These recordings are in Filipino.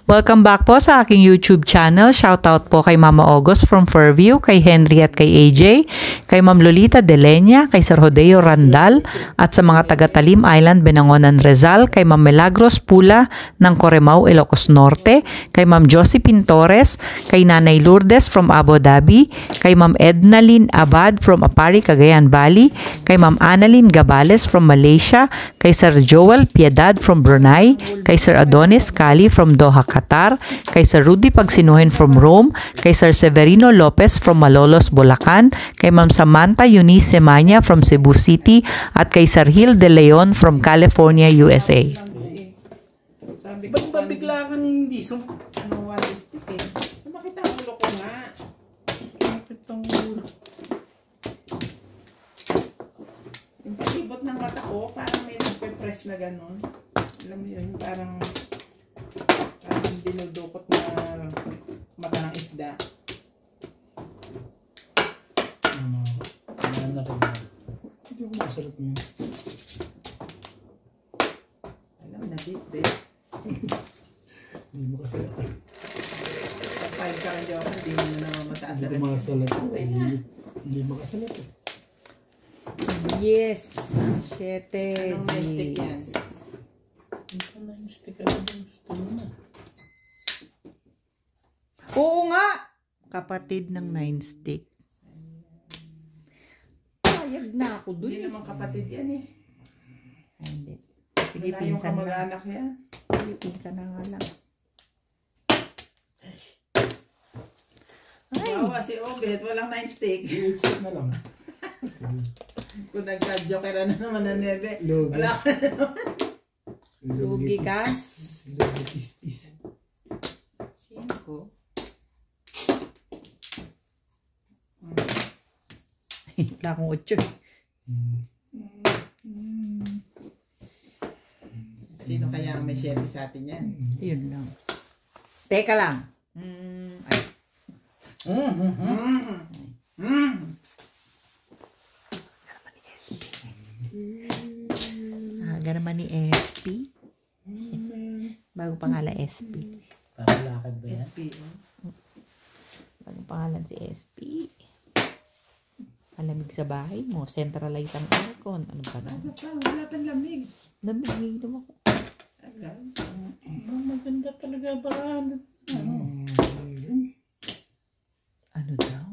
Welcome back po sa aking YouTube channel. Shoutout po kay Mama August from Fairview, kay Henry at kay AJ, kay Ma'am Lolita Delenya, kay Sir Hodeo Randal, at sa mga taga Talim Island, Benangonan, Rizal, kay Ma'am Milagros Pula ng Coremao, Ilocos Norte, kay Ma'am Josie Pintores, kay Nanay Lourdes from Abu Dhabi, kay Ma'am Ednalyn Abad from Apari, Cagayan Valley, kay Ma'am Annalyn Gabales from Malaysia, kay Sir Joel Piedad from Brunei, kay Sir Adonis Kali from Doha, Qatar, kay Sir Rudy Pagsinuhin from Rome, kay Sir Severino Lopez from Malolos, Bulacan, kay Ma'am Samantha Eunice Semanya from Cebu City, at kay Sir Gil De Leon from California, USA. Sabi ko, ba't bigla kang hindi walistik eh? Bakit ang ulo ko nga? Bakit ang ulo? Yung palibot ng mata ko, parang may nagpe-press na gano'n. Alam mo yun, parang dinudukot na mata ng isda. Ano na rin. Hindi ko makasalat niya. Alam na this day. Hindi mo kasalat. Kapag ka ng joker, hindi mo na mataas Hindi ko makasalat. Hindi mo kasalat eh. Yes! 7. Anong may stick yan? Ito na yung stick. Ano ba gusto mo na? Oo nga! Kapatid ng 9 stick. Payag na ako dun. Hindi naman kapatid yan eh. Ay, hindi. Sige, Wala yung pinsan na. kamag-anak yan. Sige, pinsan na nga lang. Ay! Bawa si Obet, walang 9 stick. I-stick na lang. Kung nagka-joker na naman na nebe. Lugi. Wala ka na naman. Lugi ka? Lugi is. 5. Wala akong 8. Sino kaya ang may 7 sa atin yan? Yun lang. Teka lang. Ay. Aga naman ni SP. Bagong pangalan SP. Para lakad ba yan? SP. Bagong pangalan si SP. Malamig sa bahay mo. Centralize ang aircon. Ano ba na? Wala pang lamig. Lamig naman ako. Maganda talaga ba? Ano daw?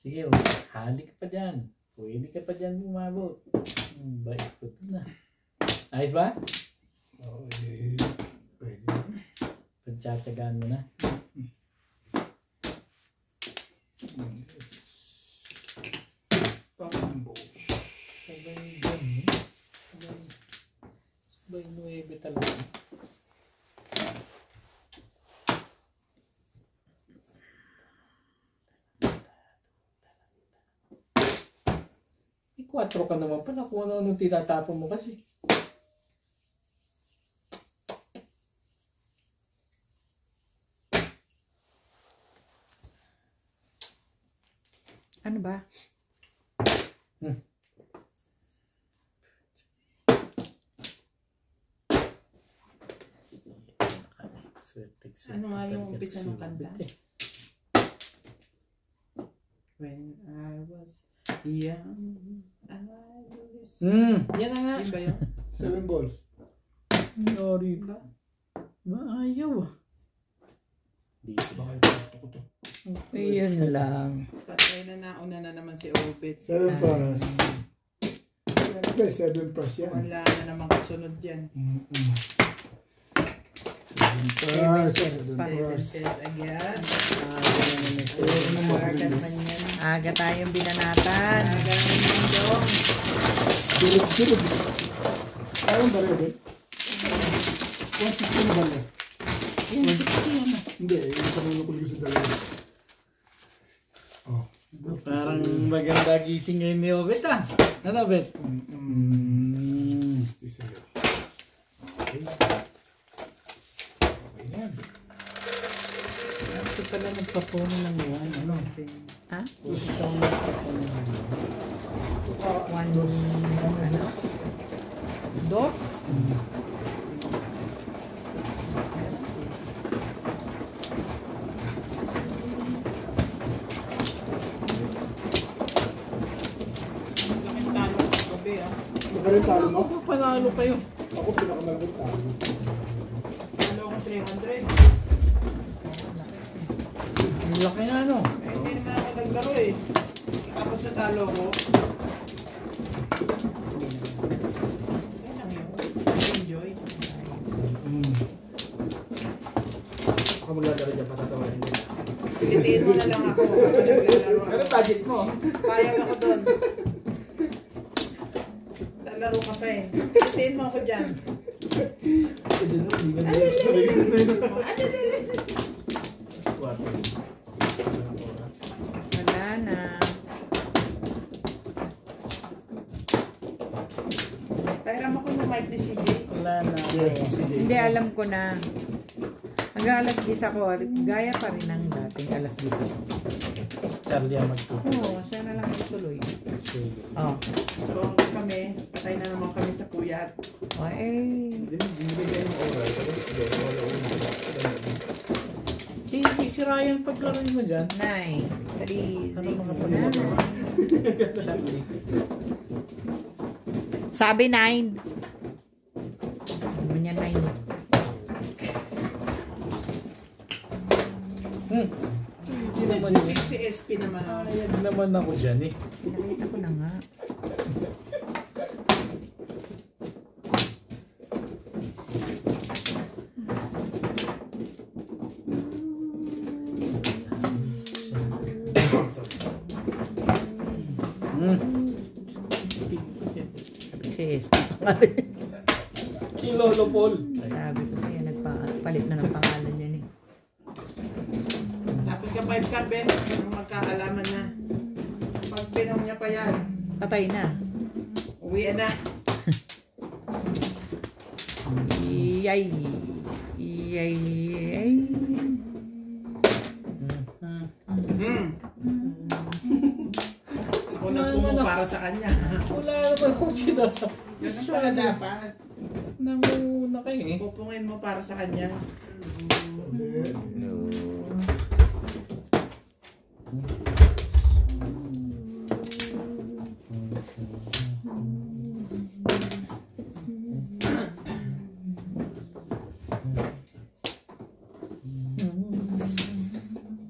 Sige, halik ka pa dyan. Pwede ka pa dyan bumabot. Bait ko ito na. Ayos ba? Oo, pwede. Pagtsatsagaan mo na. Sabay dyan eh. Sabay 9 talaga. May 4 ka naman pala kung ano tinatapon mo kasi. Ano ba? Ano nga yung umpisa ng kanta? When I was young, I was... Yan na nga. Yun ba yun? 7 balls. Sorry. Diba? Ayaw. Dito. Baka gusto ko to. Ayun lang. Patay na nauna na naman si Obet. 7 plus. Siyempre, 7 plus yan. Wala na naman kasunod dyan. 7 plus. 7 pesos agad. Aga tayong binanatan. Aga naman yung dong. Silip. Ayaw ba rin, Obet? 160 na ba rin? Yung 60 yan. Hindi, yung panunukul ko sa dalawa. Oh, Parang maganda gising ngayon ni Obet ah. Ano, Bet? Gusto sa'yo. Okay. Okay yan. Ito pala nagpapuno ng iwan. Ano? Ha? Ito ang nagpapuno ng iwan. Ano? Dos? Laking talo sa gabi ah. Magaling talo mo? Ako panalo kayo. Ako pinakamalaking talo. Talo ko 300. Ang laki na ano? Eh, hindi naman ako naglaro eh. Tapos sa talo ko. Yan lang yun. Enjoy. Ako maglalaro dyan, patatawarin nila. Pilitiin mo na lang ako. Ako naglalaro ako. Pero budget mo. Payag ako doon. Lalaro ka pa eh. Pilitiin mo ako dyan. Hindi na, hindi ka na. Wala na. Pahiram ako ng mic ni CJ. Wala na. Hindi, alam ko na. Hanggang alas 10 ako. Gaya pa rin ng dating alas 10 ako. Charlie ang magtuto. Oo, siya na lang ituloy. Sige. Oh. So kami, patay na naman kami sa puyat. Oh, eh. Si Ryan paglaro mo dyan. 9, 3, Ano mga 6, pala? 9. Charlie. Sabi 9. Ano niya 9? Hindi naman yun. Si SP naman ako. Ayag naman ako dyan eh. Pinakita ko na nga. Si SP. Kay Lolo Paul. Sabi ko sa'yo, nagpalit na ng pangalan yan eh. Tapos ka 5 ka, Ben. Magkaalaman na. Pag pinong niya pa yan, Patay na. uwi na. Iyay. Iyay. Iyay. Ako nagpumo para sa kanya. Wala naman akong sinasabi. Yun ang pala dapat. Nanguna kayo eh. Pupungin mo para sa kanya.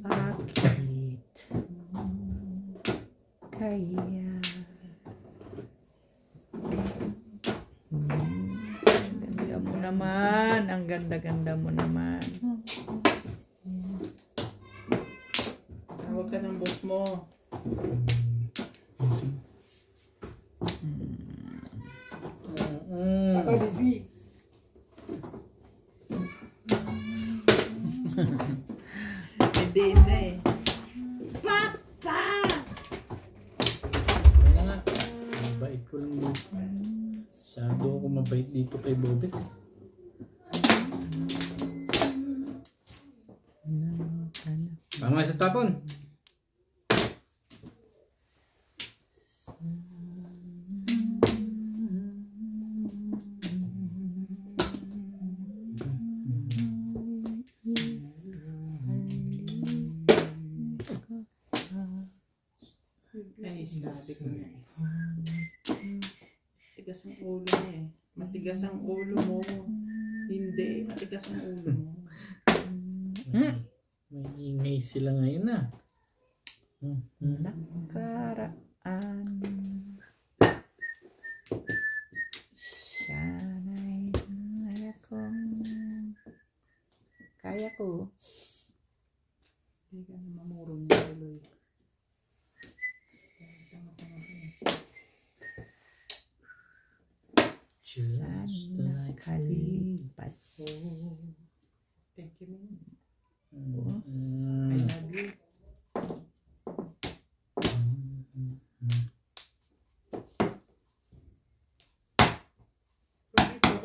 Bakit? Kaya. Ang ganda mo naman. Ang ganda-ganda mo naman. Tawag ka ng boss mo. Ata, busy. Hindi na eh. Papa! Kaya nga. Mabait ko lang dito. Sado ako mabait dito kay Bobet. Tama sa tapon. Ay, sabi ko nga eh. Matigas ang ulo niya eh. Matigas ang ulo mo. Hindi, matigas ang ulo mo. May ingay sila ngayon ah. Nakaraan. Sana'y kaya ko. Hindi ka na mamurong niya tuloy. Sana kalipas. Thank you, man. I Mm. love you.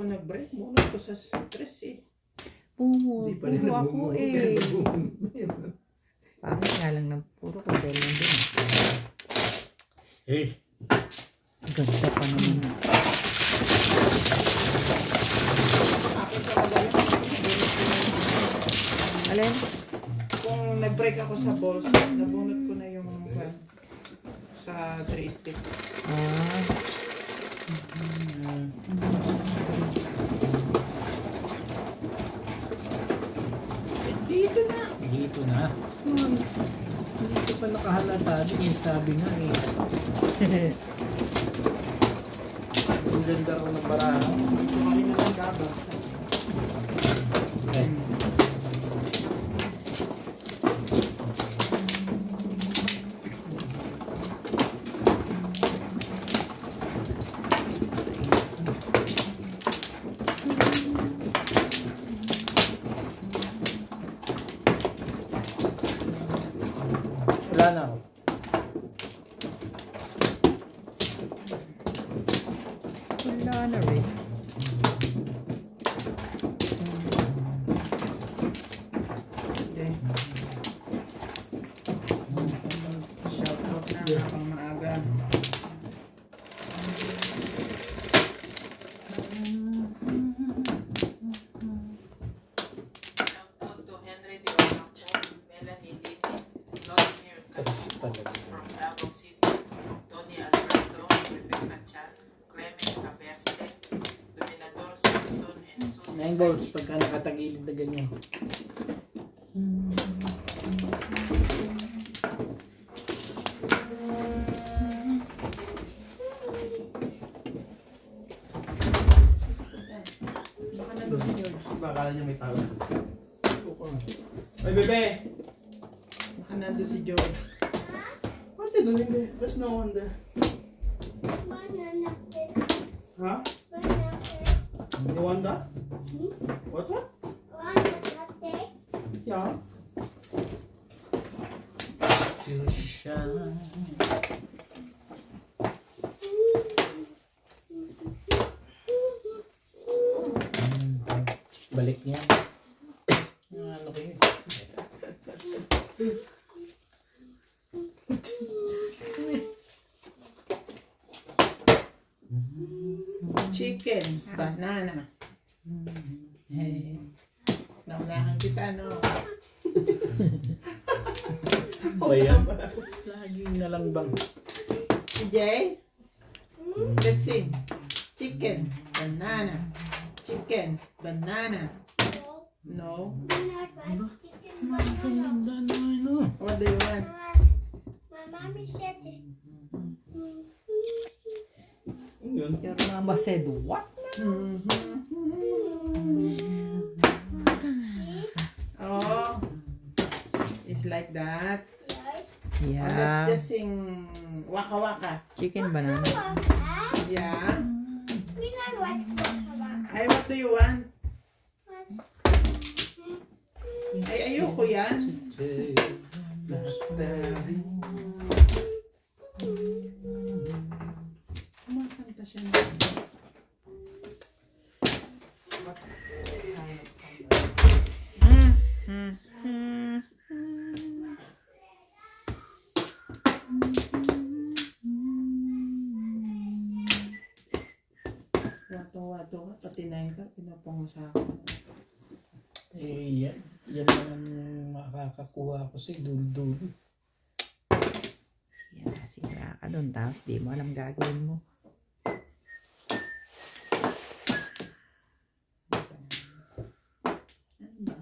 ako nag-break. Bunot ko sa stress eh. Hindi pa rin Ako nabubuo. eh. Nabubuo. Pangit nga lang ng puro ko dahil nandun. Eh, Ganda pa naman. Akin talaga yun. Alin? Kung nag-break ako sa balls, nabunot ko na yung sa 3 stick. Ah. Dito na. dito na. Dito pa nakahalata din. Yung sabi nga eh. Ang ganda ko ng baraha. Dito ka rin naman gabas. Okay. Wala na ako. Wala na rin. Okay. Shout out na habang maaga. Shout out to Henry Di Banaco, Melanie Lini, Vladimir Tapos talaga. from Davao City, Tony Alberto, Rebecca Chan, Clement Caberse, Dominador Samson, and Susie 9 volts pagka nakatagilid na ganyan. Baka nandun yun. Baka niya may tao. Ay, bebe! Baka nandun si George. What you doing there? There's no one there. Banana cake. Huh? Banana cake. You want that? What? Banana cake. Yeah. To shine. Balik niya. Ano ko yun? Chicken, banana. Hey. Naunahan kita, no? Ba yan? Laging nalangbang. Si Jay? Let's sing. Chicken, banana. Chicken, banana. No? Not like chicken. Banana. What do you want? My mommy said it. Yun. Your mama said, what? Oh. It's like that. Yes. Oh, let's Yeah. just sing Waka Waka. Chicken banana. Papa, Yeah. we don't want Papa. Ay, what do you want? What? Ay, ayoko yan. Kumakanta siya na. Wato-wato ka, pati na ka, pinapang mo sa akin. Eh, yan lang ang makakakuha ko sa dul-dul. Sira ka doon, tapos di mo alam gagawin mo. Ano ba?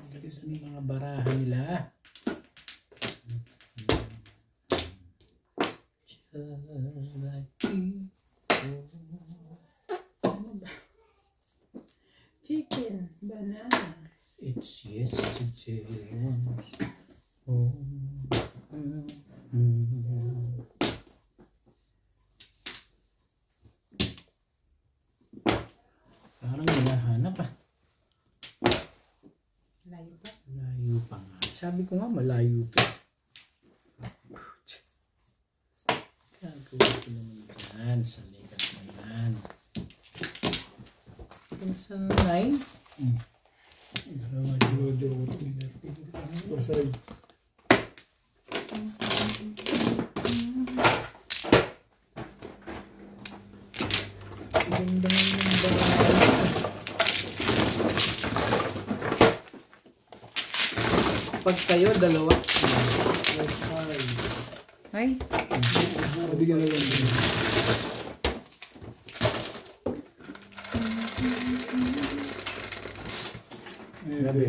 Excuse me, mga barahan nila. Just like you. Ano ba? Chicken, banana. It's yesterday once. Oh. Sabi ko nga malayo pa. Gagawin ko naman dyan. Sa likat na yan. Kung sa 9? Masay. Pag kayo, dalawa. Ay, Mabigyan na lang. Grabe.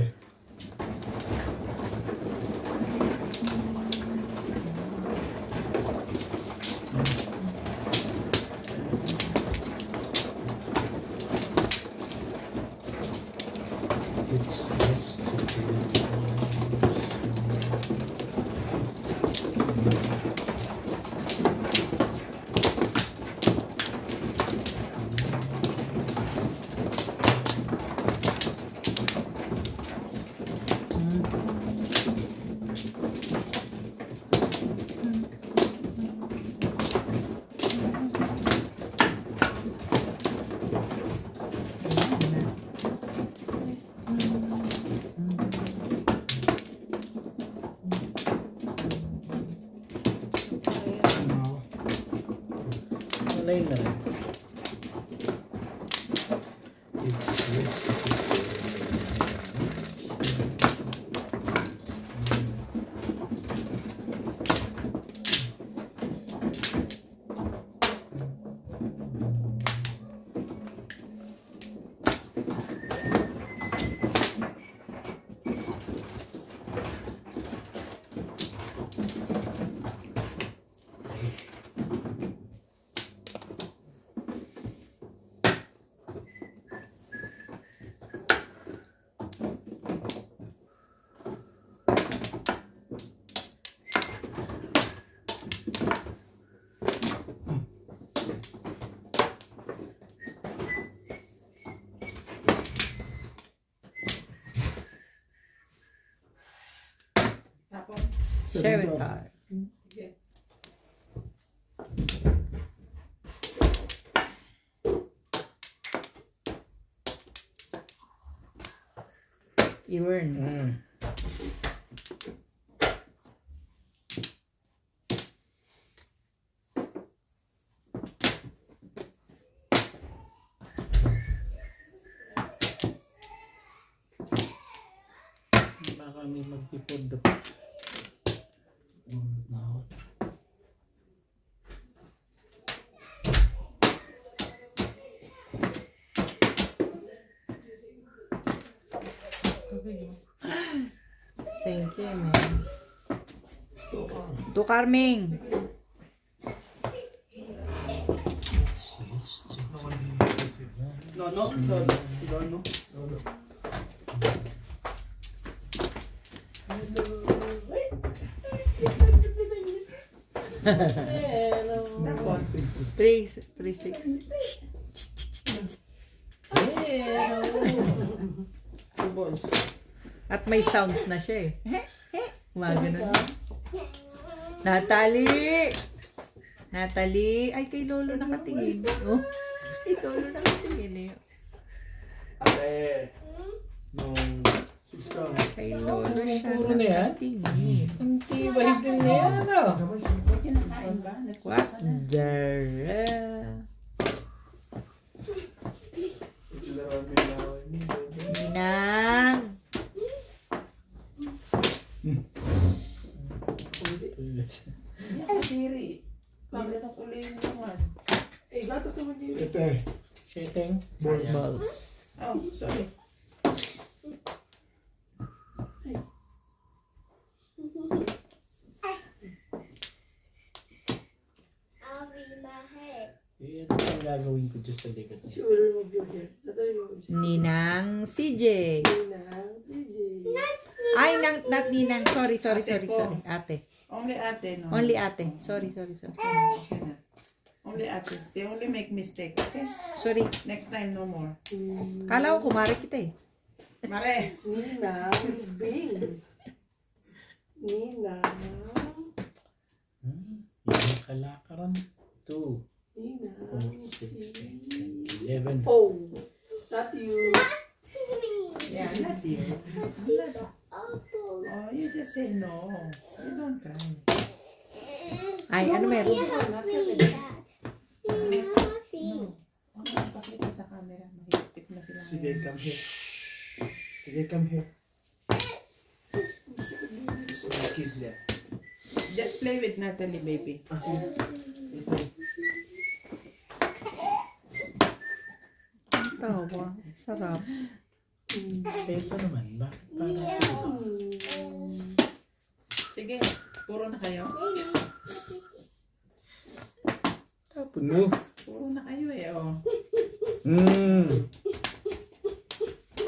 It's just online na rin. It's just Tapos, share it tayo. sige. Iwern. baka may magpipod. Thank you, man. To Carming. No, no, no, no, no. Tapos, 3-6. tapos. At may sounds na siya eh. Gumagano. Natalie! Natalie! Ay, kay Lolo nakatingin. Oh, kay Lolo nakatingin eh. Ate. Nung 6 ka. Kay Lolo siya Puro na yan? nakatingin. Ang tibay din na yan, ano? Kinakain ba? What the... Ninang! Ay, Siri. Bakit ang ulihin naman? Eh, gatas naman yun. Ate. Shitting. Balls. Oh, sorry. I'll be my head. Eh, ano ang gagawin ko dyan sa likat niya? She will remove your hair. Ninang CJ. Not Ay, not Ninang. Sorry. Ate. Only ate, no? Only ate. Sorry. Okay na. Only ate. They only make mistake, okay? Sorry. Next time, no more. Kala ko kumari kita eh. Mare! Nina. Yung kalakaran. 2, Nina. 4, 6, 8, 10, 11. Oh, not you. Yeah, not you. Apple. Oh, you just say no. You don't cry. Ay, ano meron? Not happy, Dad. You're happy. No. Huwag mo pakita sa camera. Mahigpit na sila. Sige, ngayon. come here. Sige, come here. So, kid there. Just play with Natalie, baby. Ah, sige. Ang tawa. Sarap. Ito naman, bakit parang Sige, puro na kayo. tapon mo? Puro na kayo eh, oh.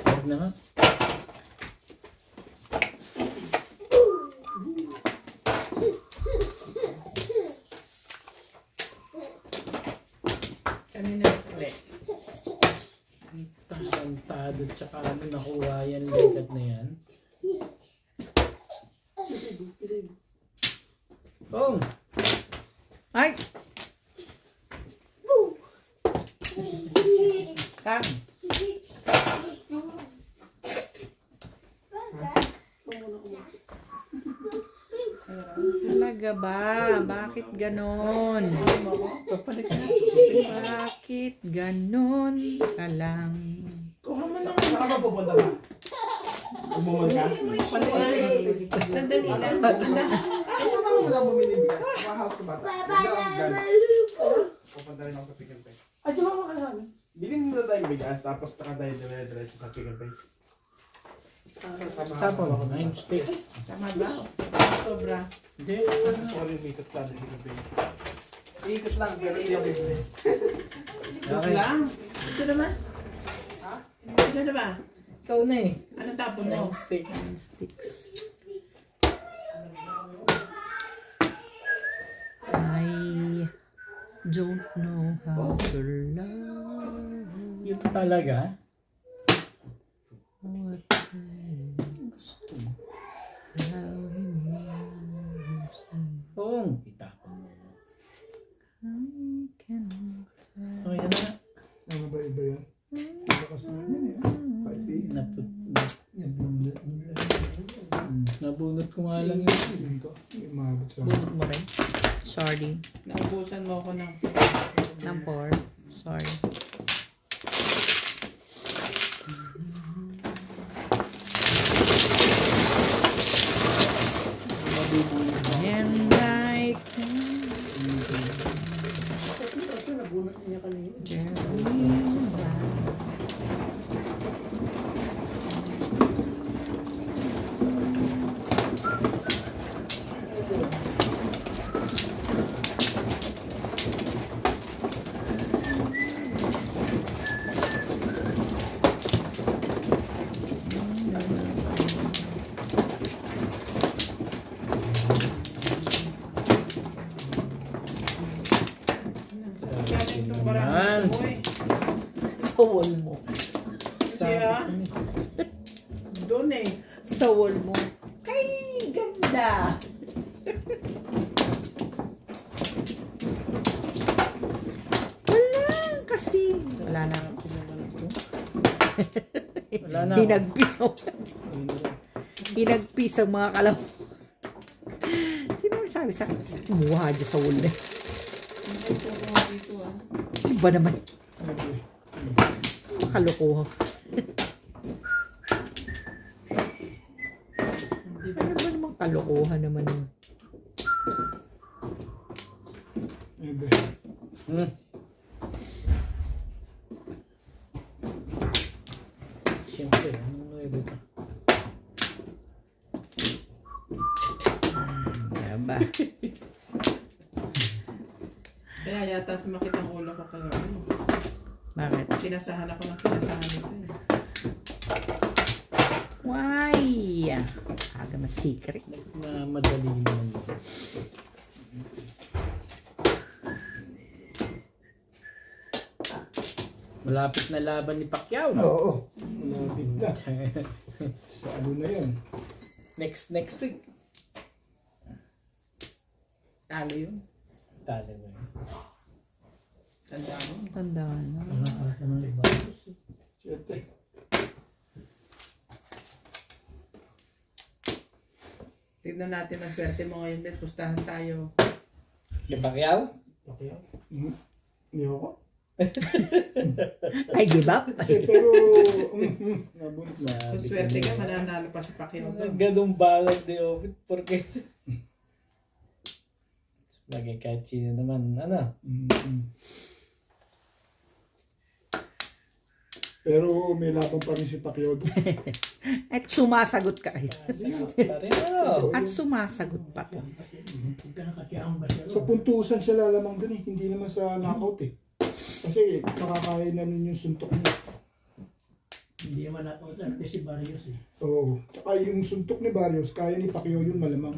Huwag na nga. Kanina mas ulit. Tarantado tsaka ano nakuha yan likat na yan. Bong! Ay! Kak! Talaga ba? Bakit ganon? Bakit ganon ka lang? Kuha mo na. Saan ka ba pupunta ba? Umuwan ka? Sandali lang. Ay, saan ka wala bumili bigas? Mahal sa bata. Pupunta rin ako sa Pick n Pay. Ay, di ba makasama? Bilhin muna tayong bigas, tapos taka tayo dire-diretso sa Pick n Pay. Tapon, 9 stick. Tama ba? Sobra. Hindi. Sorry, umikot sa Pick n Pay. Ikot lang, pero hindi ako bibili. Joke lang. Ito naman. Ha? Ito na ba? Ikaw na eh. Anong tapon mo? 9 stick. Sticks. I don't know how to love. Yun talaga. What Gusto mo. how he moves me. Bong! Itapon mo. I can Oh, yan na. Ano ba iba yan? Bakas na yan eh. 5-8. Nabunot ko nga lang yun. Ito, umabot sa bunot mo rin. Sorry. Naubusan mo ako ng... Ng 4. Sorry. And I can journey back. Galing itong barang Naman. mo eh. Sa wall mo. Hindi ah. Doon eh. Sa wall mo. Kay ganda. Wala kasi. Wala na. Wala na. Hinagpis ang mga kalaw. Sino sabi sa kumuha dyan sa wall eh? Iba naman. Kalokohan. Ano ba naman kalokohan naman yun? Siyempre, anong nuebe pa? Yaba. Kaya yata sumakit ang ulo ko kagabi. Bakit? Pinasahan ako ng pinasahan nito eh. Why? Aga mas secret. Madali naman. Malapit na laban ni Pacquiao. Oo, malapit na. Sa ano na yan? Next week. Talo yun. Talo mo yun. Tanda mo. Tandaan na. Siyete. Tignan natin ang swerte mo ngayon, Bet. Pustahan tayo. Yung Pacquiao? Okay. Hindi ako. Ay, give up. Pero, nabunod na. Kung swerte ka, mananalo pa si Pacquiao doon. Ganong balag ni Ovid. Porket? Bagay kahit sino naman. Ano? Pero may laban pa rin si Pacquiao. At sumasagot ka. Sagot pa rin. Ano? At sumasagot pa. Sa puntusan siya lalamang dun eh. Hindi naman sa knockout eh. Kasi makakaya na nun yung suntok niya. Hindi naman nakautak si Barrios eh. Oo. Tsaka yung suntok ni Barrios, kaya ni Pacquiao yun malamang.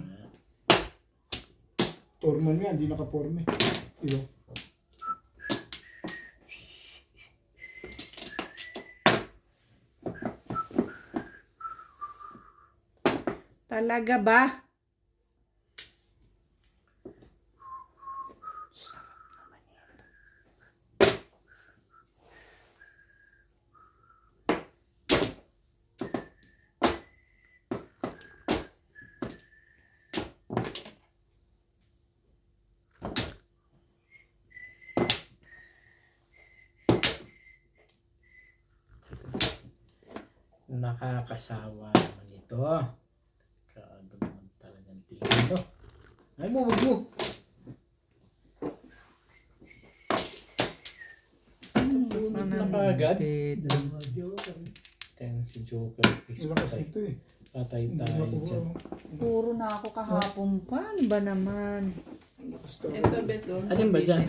Torman nga, hindi nakaporme. Diba? Talaga ba? Nakakasawa naman ito. Kaano naman talagang tingin to. Ay mo, wag mo. Na kagad. Ten si Joker. Malakas ito eh. Patay Hindi tayo na dyan. Puro na ako kahapon pa. Ano ba naman? Malakas tayo. Ito, Bet, doon. Alin ba dyan?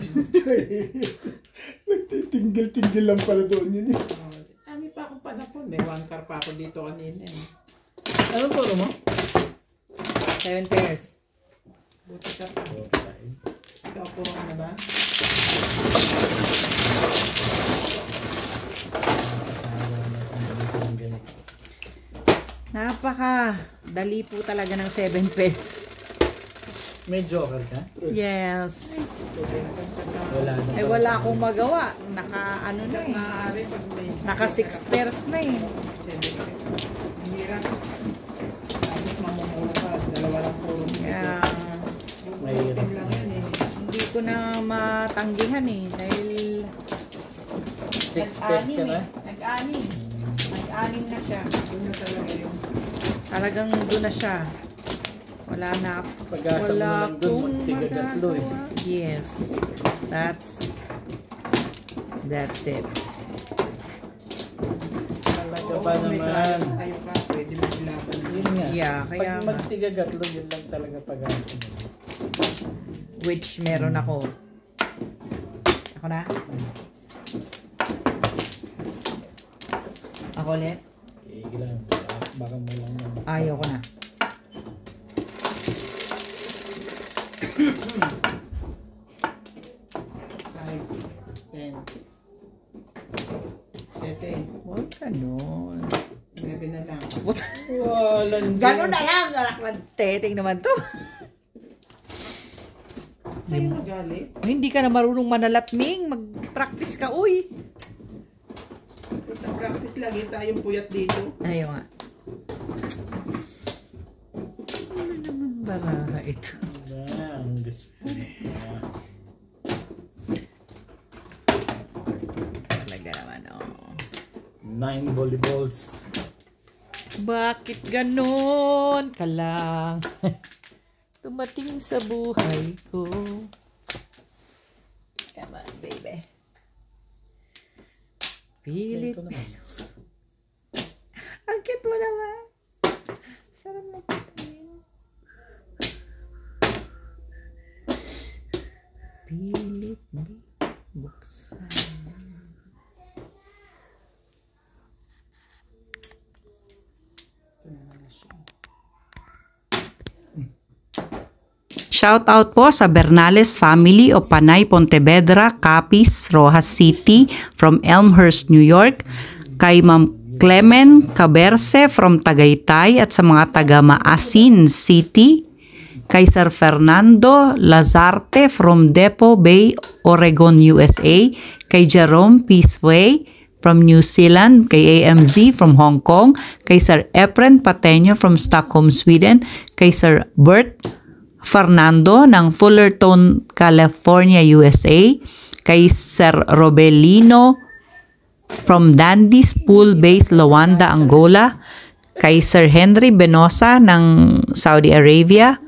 Nagtitinggil-tinggil lang pala doon yun eh. Dami pa akong panapon. May 1 car pa ako dito kanina eh. Ano po mo? 7 pairs. Buti ka pa. Ikaw puro ka na ba? Napaka dali po talaga ng 7 pairs. May Joker ka? Yes. Wala na. Ay wala akong magawa. Naka ano na eh. Maaari pag may... Naka 6 pairs na eh. Ang hirap. Tapos mamumulo ka. Dalawa lang puro. Kaya Mahirap lang yan eh. hindi ko na matanggihan eh. Dahil 6 pairs ka na? Nag-anim. Nag-anim na siya. Doon na talaga yun. Talagang doon na siya. Wala na. Pag-asa mo na lang doon, magtigagatlo eh. Yes. That's it. Talaga Oo, ba kung may naman? trial tayo ka, pwede mo ilaban. Yun nga. Yeah, kaya Pag magtigagatlo, yun lang talaga pag-asa mo. which meron ako. Ako na? Ako ulit? Sige lang. Baka mo lang naman. Ayaw ko na. Five, 10, 7, Huwag ganun. 11 na lang. Walang Ganun na lang! Teteng naman to. Sa'yo magalit? Hindi ka na marunong manalatming. Mag-practice ka, uy. Practice lagi tayong puyat dito. Ayaw nga. Ano naman baraha ito? Ang gusto niya. Talaga naman, oh. 9 volleyballs. Bakit ganon ka lang? Tumating sa buhay ko. Come on, baby. Pilit. Ang cute mo naman. Sarap na kita yun. Pilit di buksan. Shout out po sa Bernales family of Panay, Pontevedra, Capiz, Rojas City from Elmhurst, New York. Kay Ma'am Clemen Caberce from Tagaytay at sa mga taga Maasin City. kay Sir Fernando Lazarte from Depot Bay, Oregon, USA, kay Jerome Peaceway from New Zealand, kay AMZ from Hong Kong, kay Sir Efren Pateño from Stockholm, Sweden, kay Sir Bert Fernando ng Fullerton, California, USA, kay Sir Robelino from Dandy's Pool Base, Luanda, Angola, kay Sir Henry Benosa ng Saudi Arabia,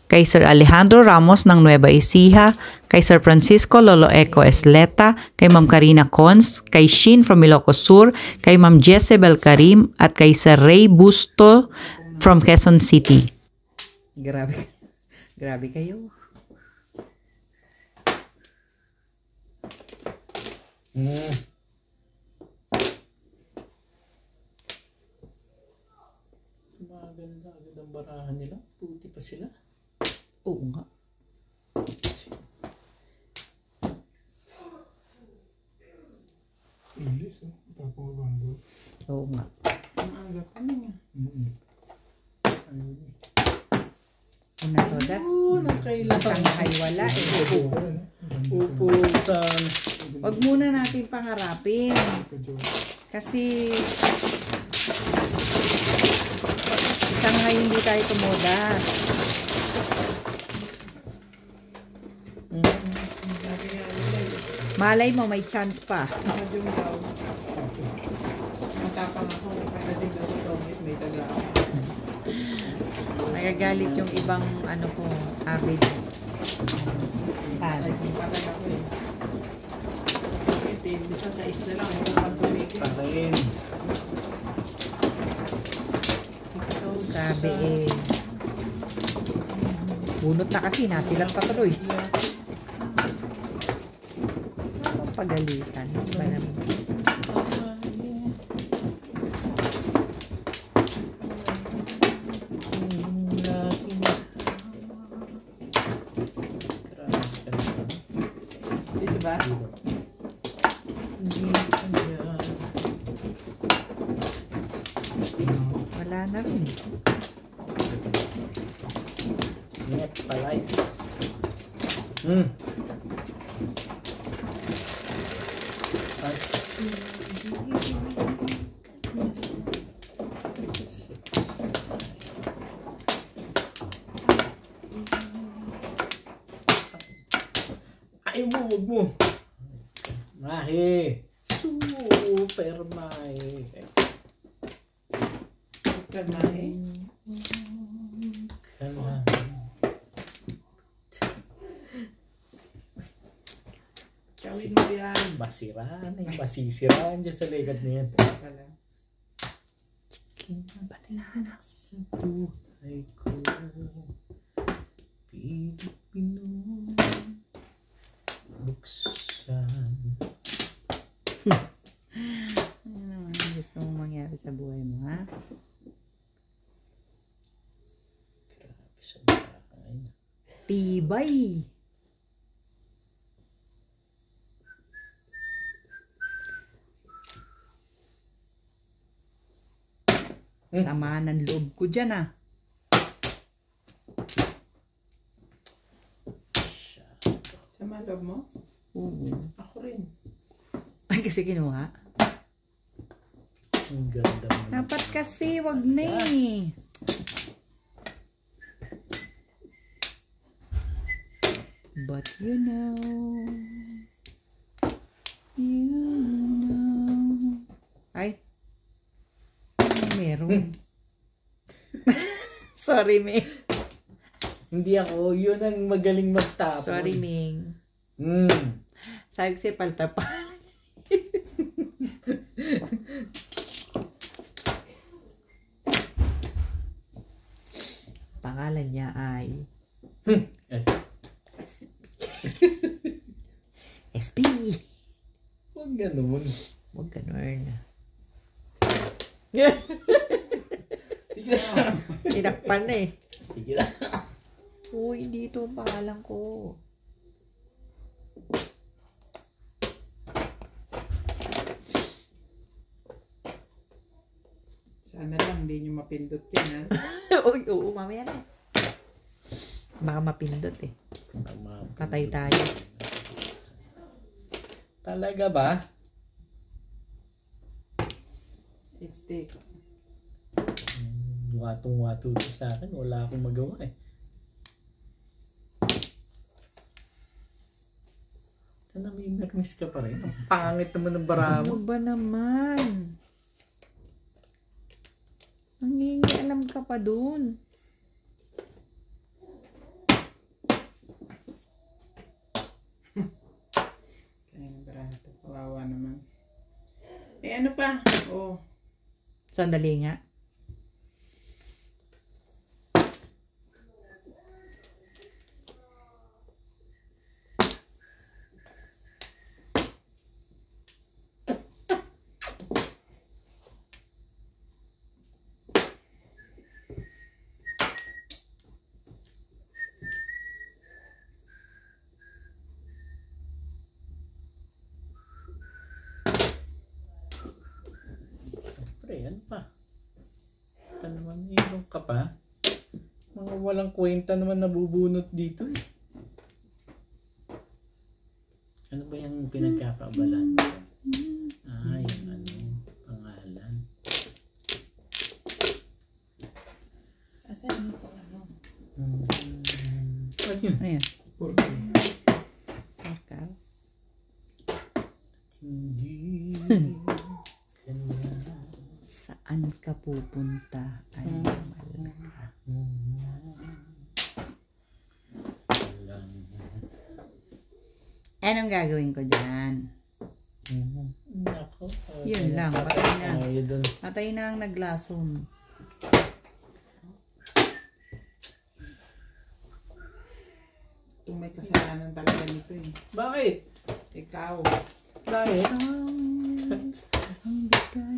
kay Sir Alejandro Ramos ng Nueva Ecija, kay Sir Francisco Lolo Eco Esleta, kay Ma'am Karina Cons, kay Shin from Ilocos Sur, kay Ma'am Jezebel Karim, at kay Sir Ray Busto from Quezon City. Grabe kayo. Maganda agad ang barahan nila. Puti pa sila. Oo nga. English, papabanggo. Oo nga. Ang aga pa niya. Una todas. Nakailangan. Ay wala Upo sa... Wag muna natin pangarapin. Kasi isang nga hindi tayo tumudas. Malay mo may chance pa. Yung daw. Matapang ako. Pagdating daw sa Tomit, may taga ako. Nagagalit yung ibang ano ko, avid fans. Patay ako eh. Bisa sa isla lang. Ito pag tumigil. Patayin. Sabi eh. Bunot na kasi, nasilat pa tuloy. Pagalitan. Ba naman? Dito ba? Wala na rin. Net palites. Ay mo, wag mo. Mahi. Super mahi. Super mahi. Gawin mo yan. Masiraan eh. Masisiraan dyan sa legat niyan. Pala. Kinabalanak sa buhay ko. Pilipino. Buksan. Ano ang gusto mong mangyari sa buhay mo, ha? Grabe sa bahay. Tibay! Sama ng loob ko dyan, ah. Sama loob mo? Oo. Ako rin. Ay, kasi kinuha. Ang ganda mo. Dapat kasi, wag na eh. But you know. Ay. Meron. Sorry, Ming. Hindi ako. Yun ang magaling magtapon. Sorry, Ming. Sabi ko siya palta pa. Pangalan niya ay SP. Huwag ganun. Huwag ganun. Sige na. Tinakpan na eh. Sige na. Uy, dito ang pangalan ko. Sana lang hindi nyo mapindot yan, ha? Uy, oo, mamaya na. Baka mapindot eh. Tama. Patay tayo. Talaga ba? It's take. Watong-wato to sa akin. Wala akong magawa eh. Sana may nermis ka pa rin. Ang pangit naman ng bara Ano mo. ba naman? Nangingialam ka pa dun. Kaya ng barato. Kawawa naman. Eh ano pa? Oh. Sandali nga. Pre, ano pa? Ito naman, ilong ka pa. Mga walang kwenta naman nabubunot dito eh. Ano ba yung pinagkakaabalan mo? Ah, yung ano, pangalan. Asan ko ano? What yun? Ayan. Porque Okay. Hindi kanya Saan ka pupunta? Ay, anong gagawin ko dyan? Nako. Yun lang, patay na. Yun dun. Patay na ang naglasom. Itong may kasalanan talaga nito eh. Bakit? Ikaw. Bakit? Ang bigay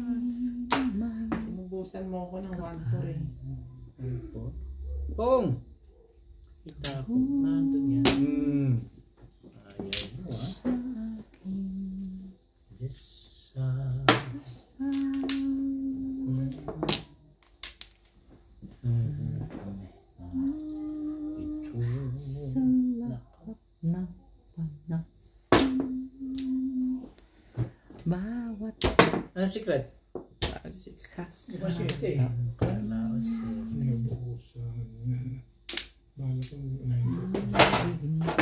naman. Umubusan mo ako ng 1-4 eh. Pong! Kita ko. Nandun yan. Ayaw mo ah. Yes. Sa lahat ng panahon. Bawat Ano secret? Masete. Kalaos eh. Nabuhusan. Bahala kong 9.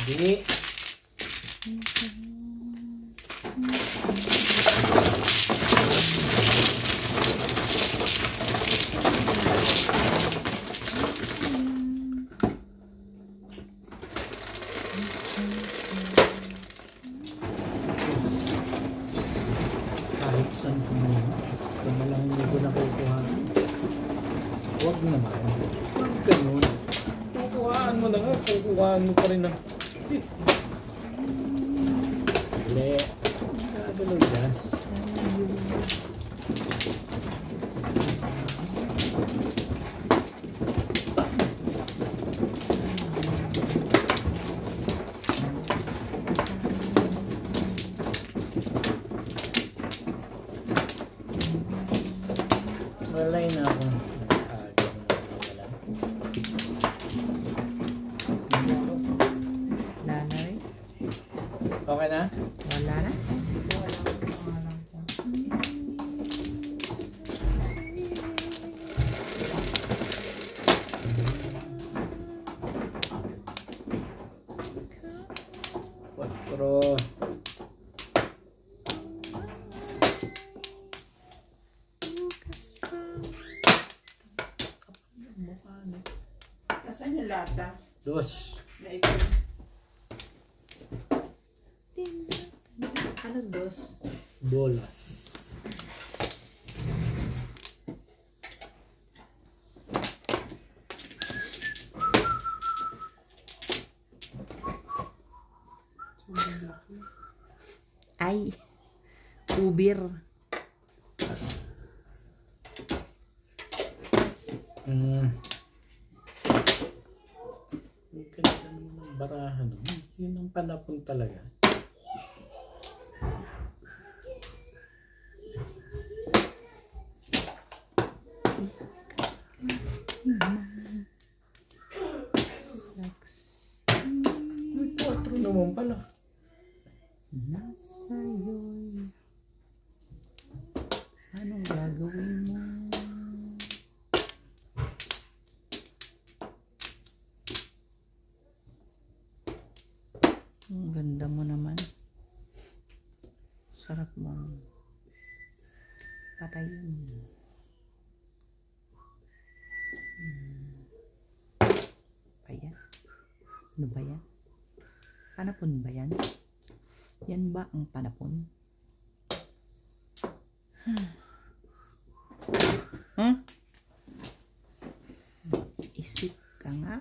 Hindi. Kahit saan ko mo, kung malang hindi ko nakukuha, huwag naman. Huwag ganun. Kukuhaan mo na nga, kukuhaan mo pa rin na. Dali. Kagalaw gas. Walay na ako. wala na rin. Okay na? Wala na. Quattro. Asan yung lata? Dos. Na ito. Ano dos? Bolas. Ay. Ubir. Ang ganda naman ng barahan. Yun ang panapon talaga. Anong gagawin mo? Ang ganda mo naman. Sarap mong patayin. Ayan. Ano ba yan? Panapon ba yan? Yan ba ang panapon? Isip ka nga.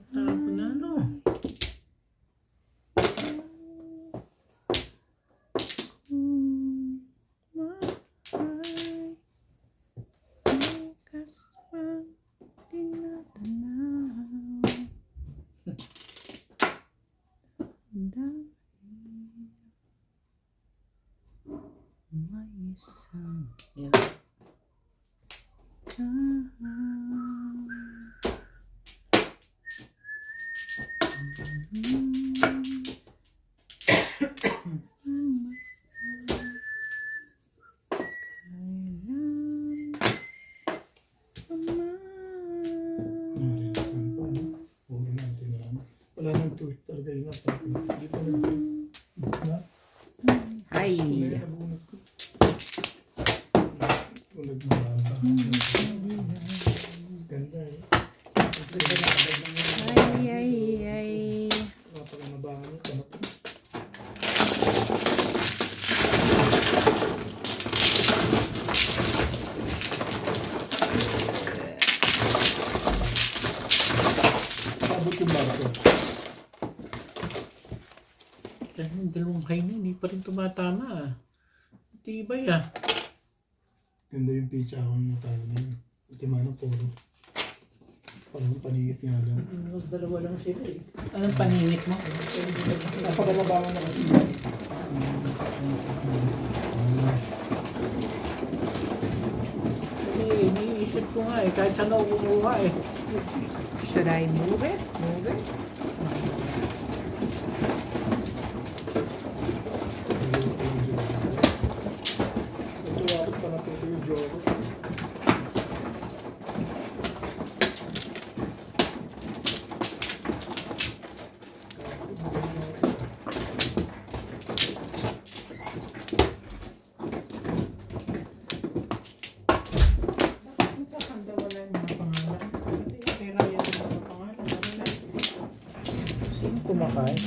Tapon na no. Yan. Narilasan pa, no? Puro natin na ano. Wala nang tweet talaga yun. Hindi pa nag-tweet. Na? Ay! Nabunot ko. Ulag na lang. Ganda eh. Ay! Kapag nabangan niya, tanap ko. Abot yung barko. Yung dalawang kain hindi pa rin tumatama ah. Tibay ah. Ganda yung pitch ako ng natalo niya. Ultimano puro. Parang paningit nga lang. Dalawa lang sila eh. Anong paningit mo? Napakalabangan na kasi. Kasi iniisip ko nga eh, kahit saan ako kumuha eh. Should I move it? Move it? Ito ako pa na pwede yung Joro. Handa wala yung mga pangalan. Hindi yung pera yan yung mga pangalan. Wala. Sino kumakain?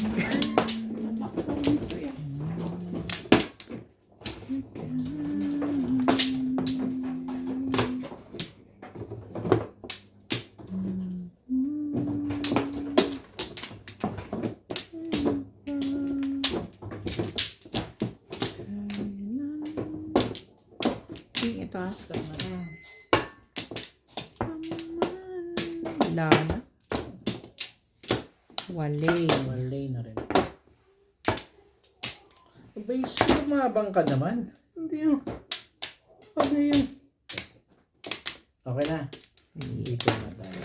Ito yan. Ito ah. Sama na. Lana. Wale. Malay na rin. Abay, sumabang ka naman. Hindi yun. Ano yun? Okay na. Hindi ko na tayo.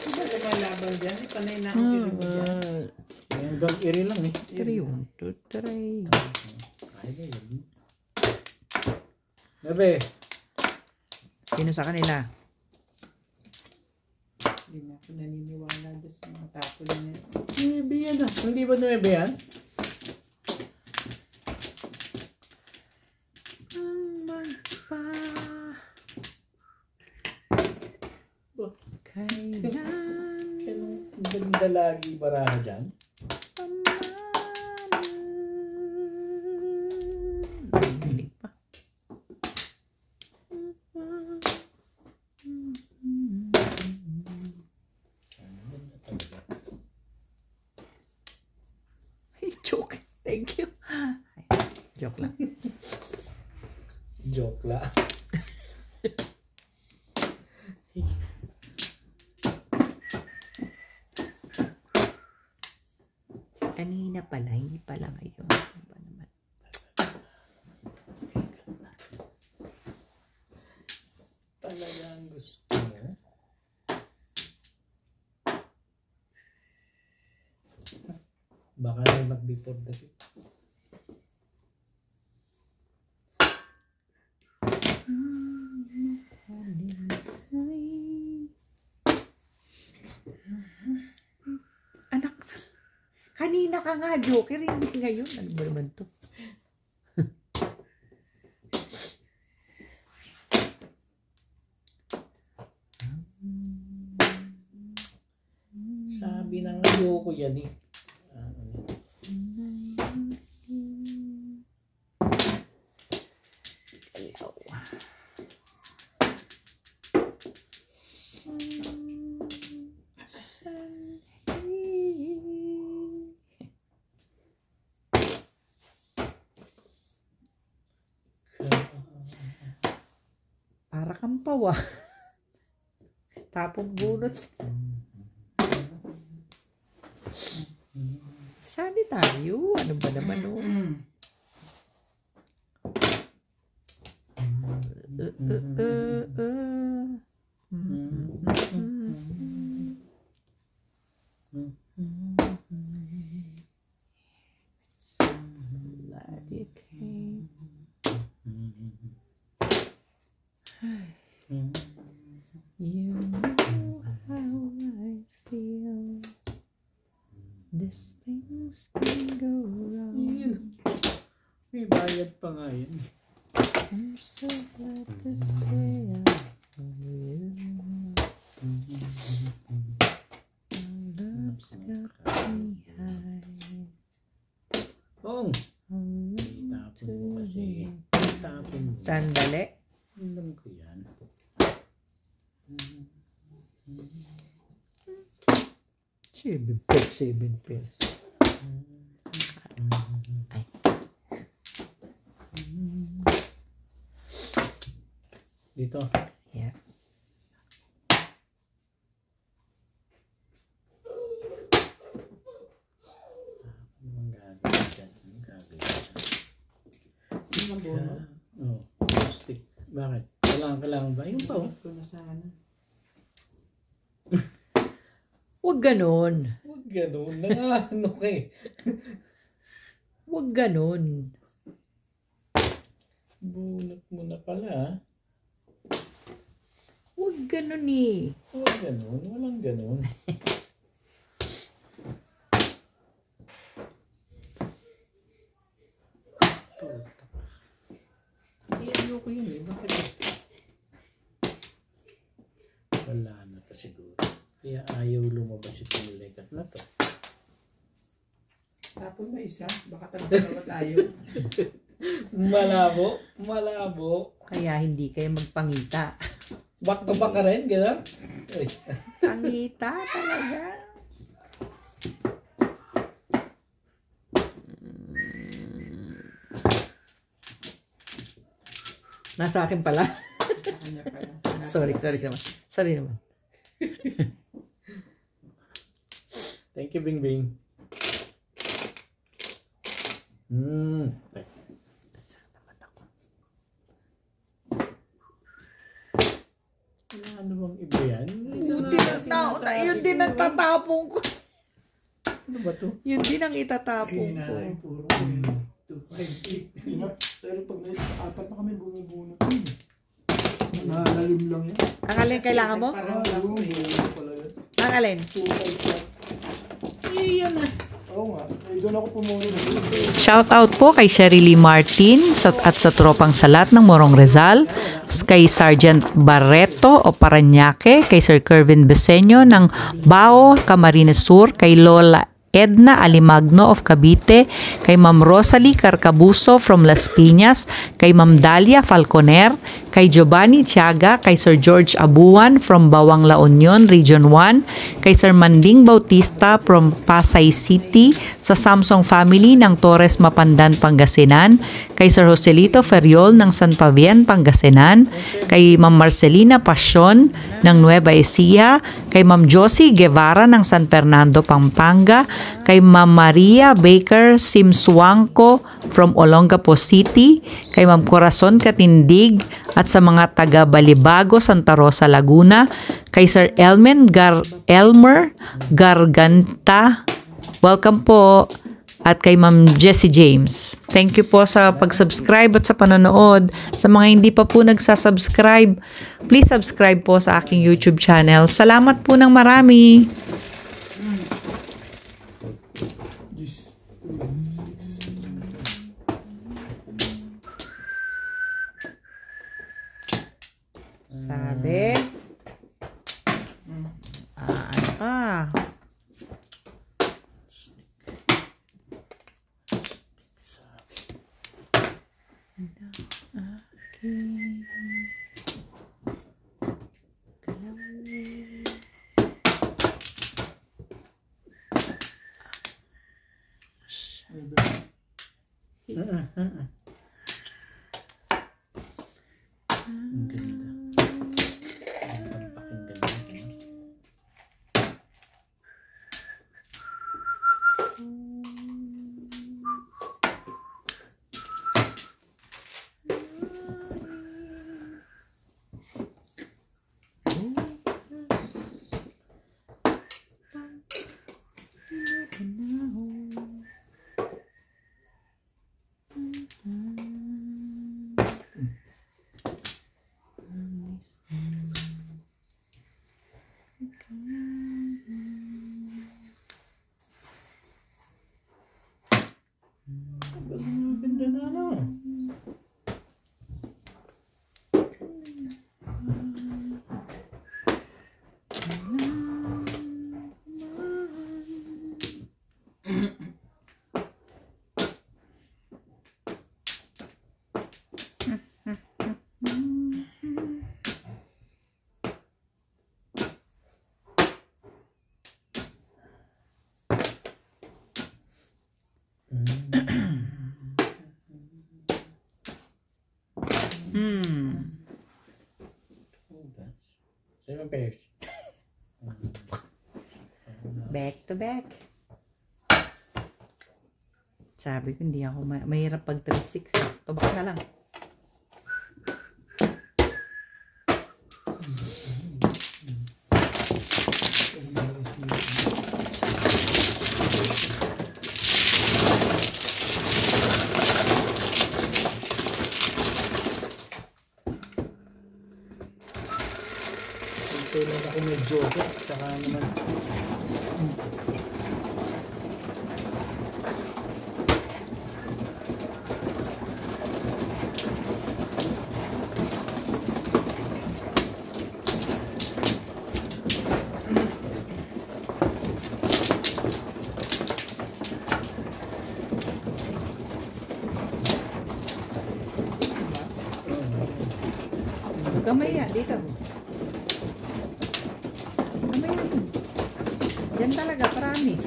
Diba lumalaban dyan? Panay na ang pilim mo dyan. Yung dog iri lang eh. 3, 1, 2, 3. Ay, yun. Bebe, Sino sa kanila? Hindi na ako naniniwala doon sa mga tapo niya. 9 yan ah. Hindi ba 9 yan? Kailan Kailan ganda lagi baraha dyan? Hilig pa. Joke. Thank you. Joke lang. Joke lang. Kanina pala, hindi pala ngayon. Ano ba naman? Talagang gusto mo? Baka not before the fit. Anak, kanina ka nga, Joker. Hindi ngayon. Ano ba naman to? Sabi ng ayoko yan eh. Para kang pawa. Tapong bunot. Sali tayo. Ano ba naman o? You know how I feel. These things can go wrong. May bayad pa nga yun. I'm so glad to say I love you. My love's got me high. Bong! I'm Itapon mo kasi. Itapon mo. Sandali. Alam ko yan. Seven pairs. Ay. Dito. Yeah. Anong gagawin dyan? Anong gagawin dyan? Yung mabuno. Oh, stick. Bakit? Kailangan ba? Yung pa oh. Ko na sana. Huwag ganon. Huwag ganun. Ano kay? Huwag ganon. Bunot mo na pala. Huwag ganon eh. Huwag ganun. Walang ganun. Ayoko yun eh. Bakit? Wala na to siguro. Kaya ayaw lumabas itong legat na to. Tapon na isa. Baka talaga tayo. Malabo. Malabo. Kaya hindi kayo magpangita. Back to back ka rin, gano'n? Ay. Pangita talaga. Nasa akin pala. Sa kanya pala. Sorry naman. Sorry naman. Thank you, Bing Bing. Ay. Saan naman ako? Wala namang iba yan. Yun din ang tatapong ko. Ano ba to? Yun din ang itatapong ko. Ay, puro 258. Pero pag apat na kami bumubunot. Nalalim lang yan. Ang alin kailangan mo? Parang Oo, lang bumubunot pala yan. Ang alin? 2-5 Iyan na. Oo nga. Eh, doon ako pumunot. Shoutout po kay Sherry Lee Martin at sa tropang salat ng Morong Rizal, kay Sergeant Barreto o Parañaque, kay Sir Kervin Beseño ng Bao, Camarines Sur, kay Lola Edna Alimagno of Cavite, kay Ma'am Rosalie Carcabuso from Las Piñas, kay Ma'am Dalia Falconer, kay Giovanni Tiaga, kay Sir George Abuan from Bawang La Union, Region 1, kay Sir Manding Bautista from Pasay City, sa Samsung family ng Torres Mapandan, Pangasinan, kay Sir Joselito Ferriol ng San Fabian, Pangasinan, kay Ma'am Marcelina Pasyon ng Nueva Ecija, kay Ma'am Josie Guevara ng San Fernando, Pampanga, kay Ma'am Maria Baker Simsuangco from Olongapo City, kay Ma'am Corazon Katindig at sa mga taga Balibago, Santa Rosa, Laguna, kay Sir Elmer Garganta, welcome po, at kay Ma'am Jessie James. Thank you po sa pag-subscribe at sa panonood. Sa mga hindi pa po nagsasubscribe, please subscribe po sa aking YouTube channel. Salamat po ng marami. Sabi, ano ka? Ang ganda. Ang pakinggan natin. Ang ganda na ano. Seven pairs. Back to back. Sabi ko, hindi ako mahirap pag 3-6. Tubak na lang. Kailan ako may joke, saka naman. Kamay yan, dito. Kamay yan. Yan talaga, promise.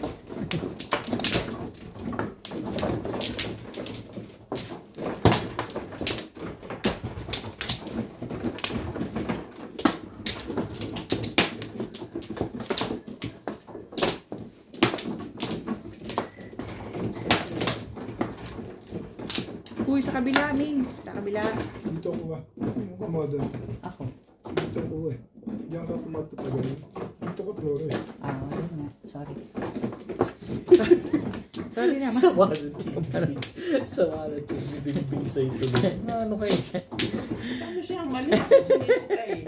Uy, sa kabila, Ming. Sa kabila. Dito ako ba? Sino ka mo doon? Ako. Dito ako eh. Diyan ka pumato pa ganun. Dito ka Flores. Ah, wala na. Sorry. Sorry naman. Sawalan yung bibing sa ito. Ano kayo? Ano siya? Mali ako sinisita eh.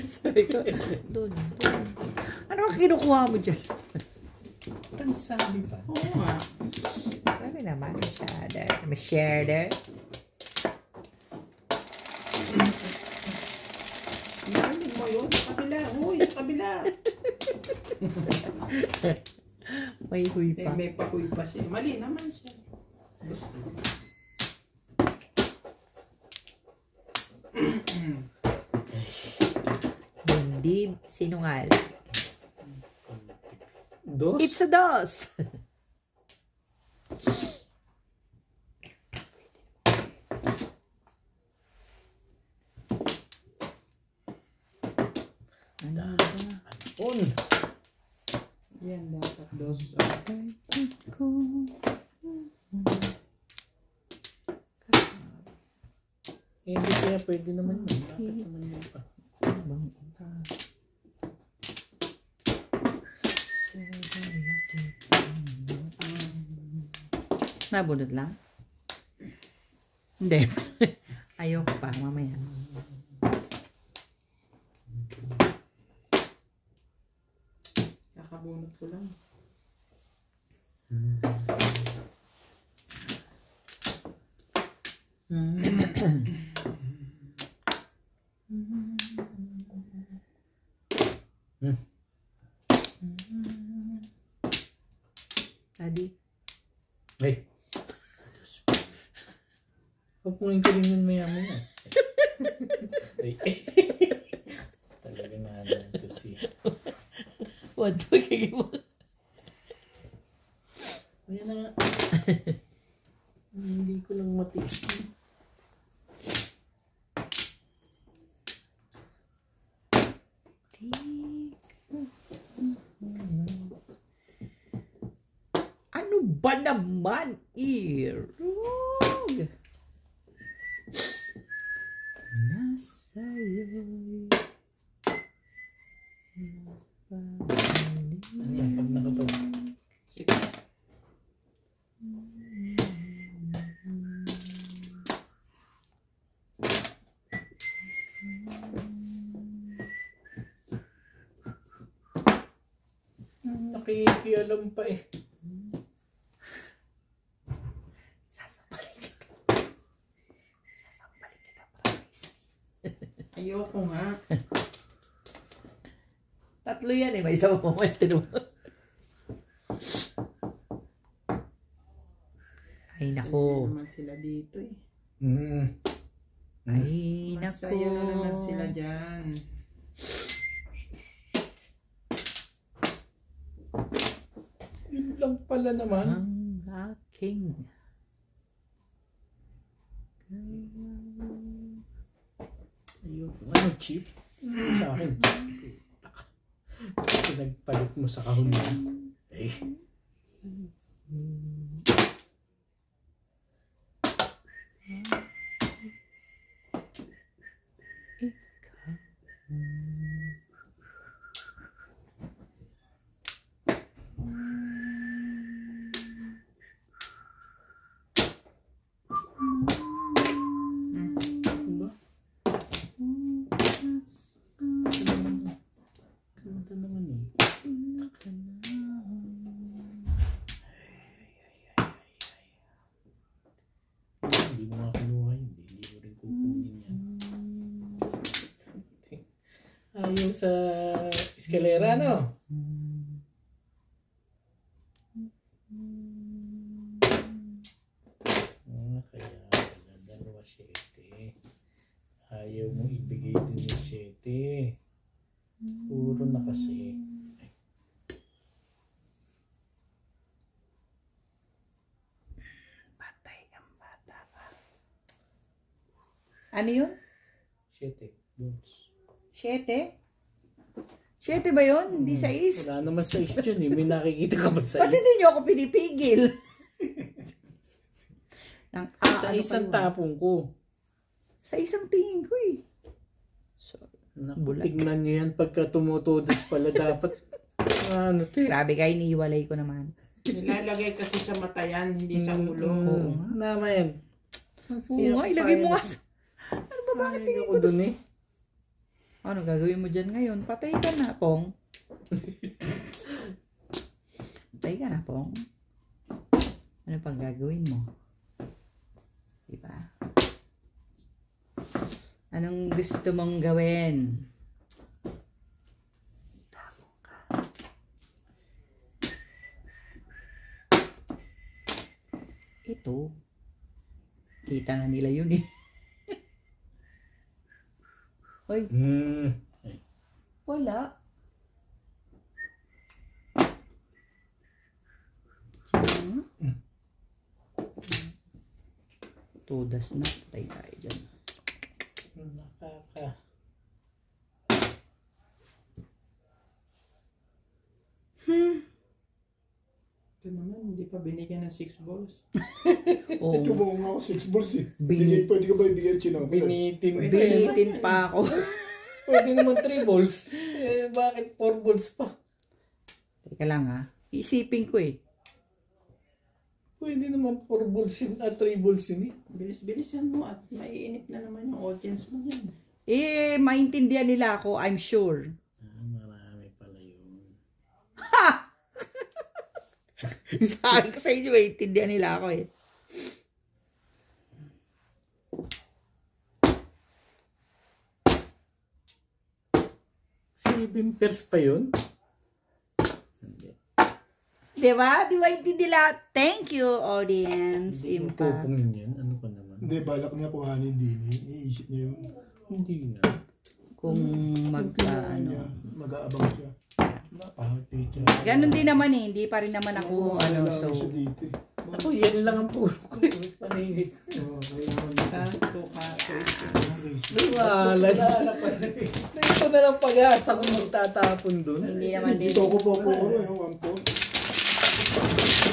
Sabi ko, Doon. Ano ang kinukuha mo dyan? ang sabi pa. Oo nga. Sabi naman, masyado. Narinig mo yun? Sa kabila. Uy, sa kabila. May huy pa. May pakuy pa siya. Mali naman siya. Gusto. Hindi sinungaling. Dos? It's a dos. Ano ba? On. Yan, dapat dos. Hindi kaya pwede naman yun. Bakit naman yun pa? Nabunod lang? Hindi. Ayoko pa, mamaya. Kakabunot ko lang. Daddy. Ay. Papunin ko rin yun maya-maya. Ay. Talaga na ito si... What the fuck? Ayan na nga. Hindi ko lang matiis. Ano ba naman, Irog? Nasa'yo'y Ano yan? Pag nakapag... Sige. Nakikialam pa eh. Ayoko nga. Tatlo yan eh, may isang moment. Ay, nako. Masaya naman sila dito eh. Ay, nako. Masaya na naman sila dyan. Yun lang pala naman. Ang aking Ayoko. Ano cheap? Sa akin. Pinagpalit mo sa kahon mo. Eh. Diba? Kanta naman eh. Hindi mo nga kinuha yun. Hindi mo rin kukunin yan. Ayaw sa eskalera, no? Kaya wala, dalawa 7. Ayaw mong ibigay din yung 7. Puro na kasi. patay ang bata ka. Ano yun? 7. Bones. 7? 7 ba yun? Hindi 6? Wala naman 6 yun eh. May nakikita ka ba sa Ba't hindi niyo ako pinipigil? sa isang tapong ko. Sa isang tingin ko eh. Naku, tignan nyo yan pagka tumutodos pala dapat. Ano to eh. Grabe kayo, iniiwalay ko naman. Nilalagay kasi sa mata yan, hindi sa ulo. Oo nga. Naman. Oo nga, ilagay mo nga. Ano ba, bakit tingin ako dun eh? Ano gagawin mo dyan ngayon? Patay ka na, Pong. Patay ka na, Pong. Ano pang gagawin mo? Diba? Anong gusto mong gawin? Tapong ka. Ito. Kita na nila yun eh. Oy, wala. Sino? Tudas na. Patay tayo dyan. Nakaka. Ito naman, hindi pa binigyan ng 6 balls. Oo. Ito mo nga ako 6 balls eh. Bini- Pwede ka ba ibigay chino? Binitin pa ako. Pwede naman 3 balls. Eh, bakit 4 balls pa? Teka lang ha. Isipin ko eh. Pwede naman 4 balls yun at 3 balls yun eh. Bilis-bilisan mo at maiinip na naman yung audience mo yan. Eh, maintindihan nila ako, I'm sure. Marami pala yun. Sabi ko sa inyo, maintindihan nila ako eh. Seven pairs pa yun? Diba? Di ba hindi nila? Thank you, audience. Hindi mo Impact. pupungin yun. Ano pa naman? Hindi, balak niya kuhanin din. Iniisip niya yun. Hindi na. Kung ano. Mag-aabang siya. Pahit picture. Ganon din naman eh. Hindi pa rin naman ako, ano, so. siya dito eh. Ako, yan lang ang puro ko. Paningit. Oo, kailangan. Sakto ka. Wala. Ito na lang pag-asa kung magtatapon dun. Hindi naman din. Dito ko po puro eh. 1 point.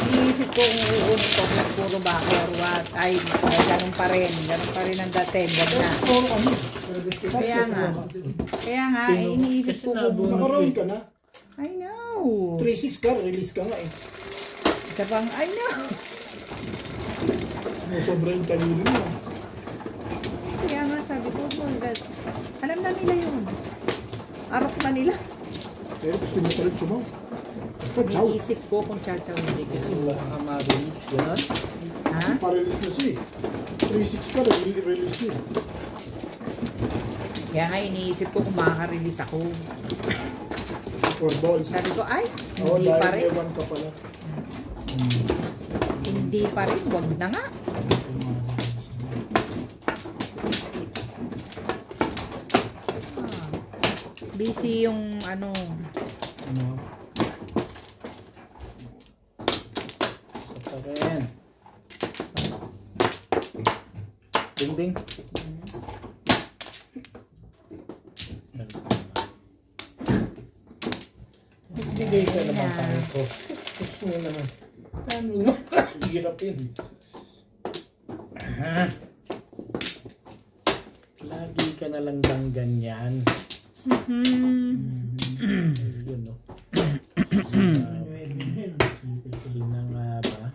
Iniisip ko kung uunin ko kung puro ba ako or what. Ay, ganun pa rin. Ganun pa rin ang dating. Wag na. Puro ano? Kaya nga. Kaya nga, eh, iniisip ko kung... Nakaroon ka na. I know. 3-6 ka, release ka nga eh. Isa pang, I know. Sobra yung talino mo. Kaya nga sabi ko, oh, alam na nila yun. Arok na nila. Pero gusto mo palit sumaw. Basta chow. Iniisip ko kung chachaw hindi Kasi baka ma-release, gano'n? Ha? Pa-release na siya eh. 3-6 ka, release niya. Kaya nga iniisip ko kung makaka-release ako. 4 balls. Sabi ko, ay, Oo, hindi pa dahil rin. may 1 ka pala. Hindi pa rin. Wag na nga. Busy yung ano. Ano? Sa pa rin. Ding-ding. Nagbigay ka naman tayo ko. Gusto mo naman. Paano mo hirap yun? Lagi ka na lang bang ganyan? Yun no. Sina nga ba?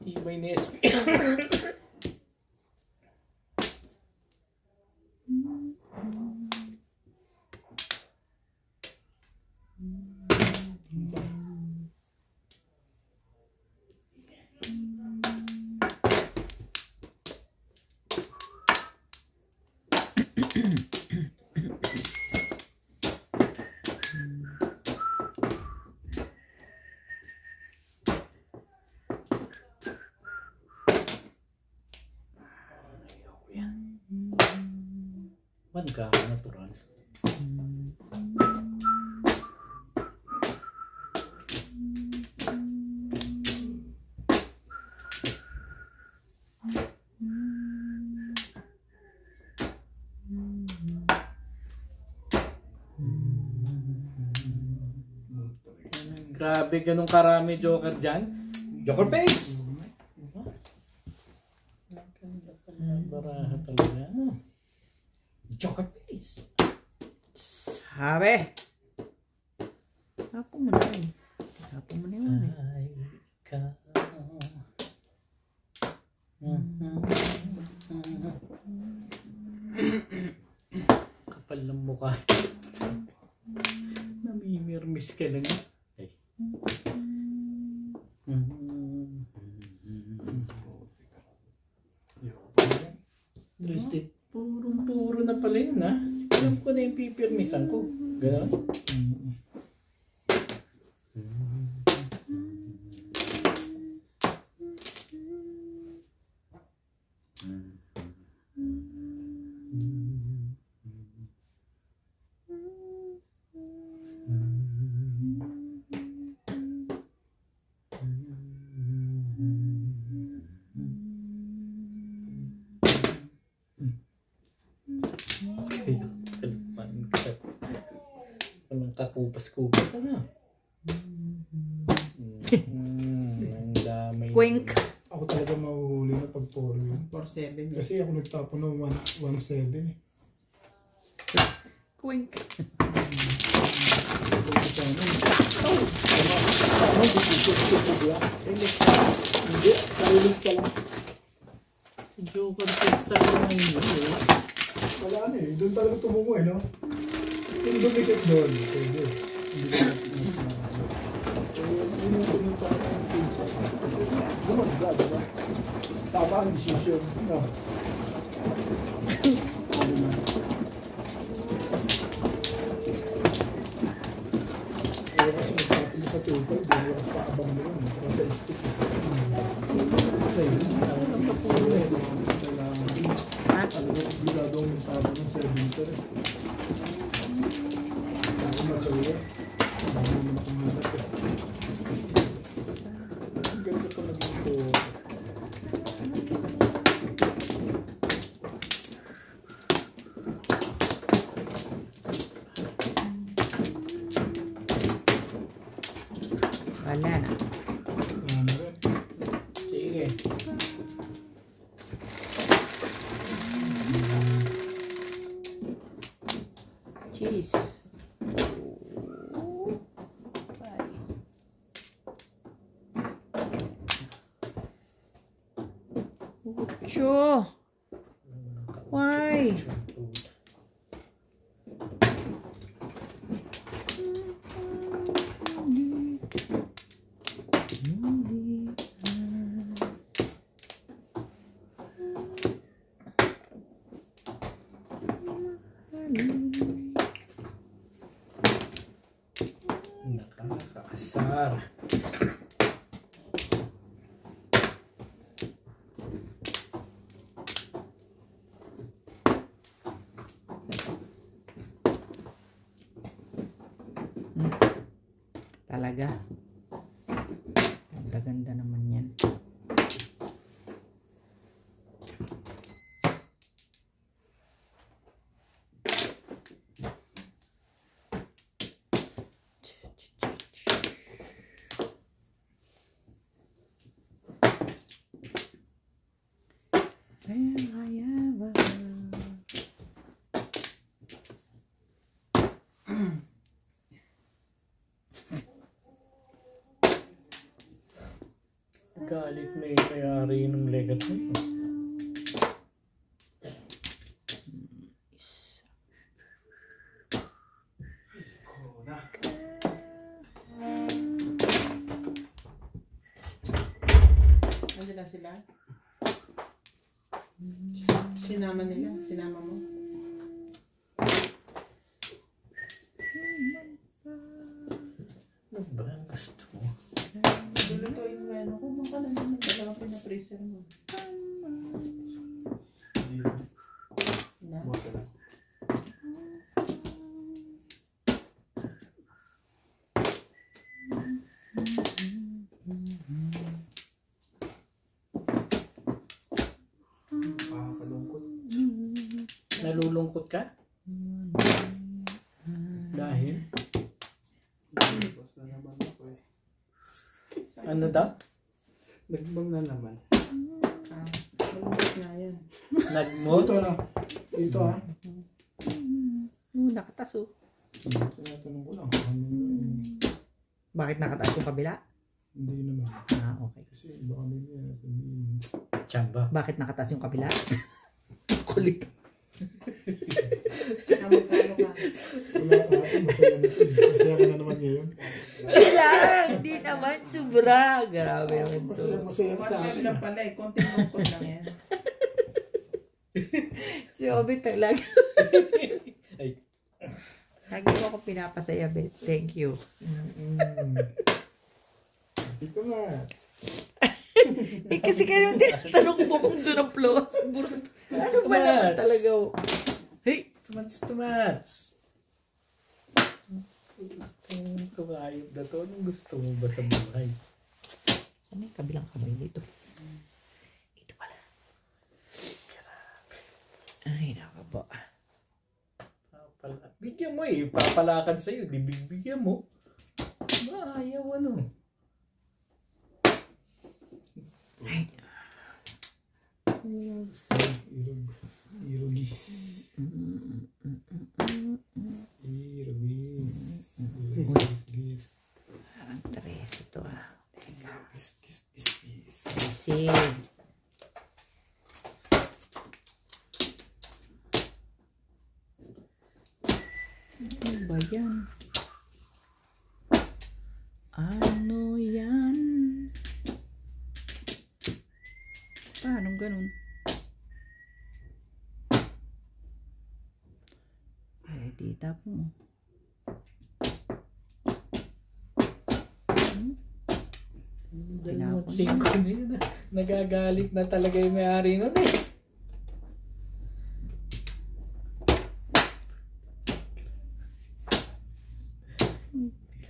Tibay ni SP. Ba't ka natural? Grabe, ganun karami joker dyan. Joker face! Maganda pala ang baraha talaga. Joker face! Sabi. Tapon mo na eh. Tapon mo na yun eh. Ay, ka. Kapal ng mukha. Namimirmis ka lang. Ay. Twisted. Puro na pala yun ha. Alam ko na yung pipirmisan ko. Ganon. Kupas-kupas ano? Ang damay. Quink. Ako talaga mahuhuli na pag 4 yun. 4-7. Kasi ako nagtapon ng 1-7 eh. Quink. Hindi, kalilis ka lang. Joker testa ko na yun. Wala na eh. Doon talaga tumungo eh, no? Yung dumikit doon. Pwede. Hindi ka yun yung sinunta ng pinsa. Gumagda, diba? Tama ang decision. No? Ayaw kasi nagtapon sa tupa. Hindi mo kasi paabang mo yun. Kasi stick. Okay. Ang tapulo eh. Kailangan. Talaga obligado ang tapon ng 7-ter. Ako matawala. Dami naman akong hanap eh. Ang ganda pa naging ko. Wala na. Ano rin. Sige. Cheese. Sure. Why? Nakakaasar. Talaga. Ganda-ganda naman yan. Galit na yung may-ari ng legat mo. Nandiyan na sila? Sinama nila? Sinama mo? Ano ba ang gusto mo? Lulutuin mo yan. Kung ka lang naman, dalawang pinapreser mo. Na? Bukas na lang. Nakakalungkot. Nalulungkot ka? Dahil? Bukas na naman ako eh. Ano daw? Nagbang na naman. Malungkot nga yan. Nagmod? Dito na. Dito ah. Nakataso. Tinatanong ko lang. Ano yun? Bakit nakataas yung kabila? Hindi naman. Ah, okay. Kasi baka may niya sabihin. Chamba. Bakit nakataas yung kabila? Kulit. Kamagkano ka? Wala ka ako. Masaya na ito eh. Masaya ka na naman ngayon. Wala! Hindi naman. Sobra. Grabe naman to. Masaya ka sa Konti akin lang ah. pala eh. Konting lungkot lang yan. Si Obet talaga. Ay. Lagi mo ako pinapasaya, Bet. Thank you. Dito na. Eh, kasi kayo tinatanong mo kung doon ang floor. Ano ba naman talaga? Hey! Tumats. Ito ayop na to. Anong gusto mo ba sa buhay? Saan yung kabilang kamay dito? Ito pala. Ay, naka po. Bigyan mo eh. Papalakad sa'yo. Di bigyan mo. Ayaw ano. Ay. Irugis. Irugis. Gis. Parang tres ito ah. Teka. Gis. Sisig. Ano ba yan? Ano yan? Paano ganun? Eh, di tap mo. Dalawang 5 na yun. Nagagalit na talaga yung may-ari nun eh.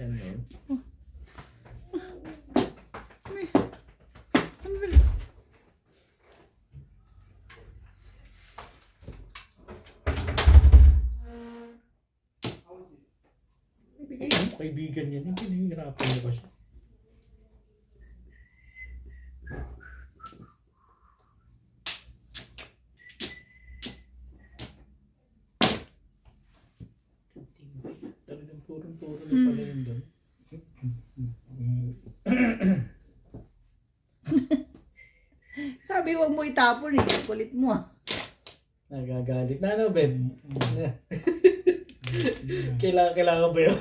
Ganun. Ibigay mo kaibigan yan. Hindi nahihirapan mo ba siya? Talagang puro-puro na pala yun doon. Sabi huwag mo itapon eh. Kulit mo ah. Nagagalit na ano, Ben? Kailangan ba yun?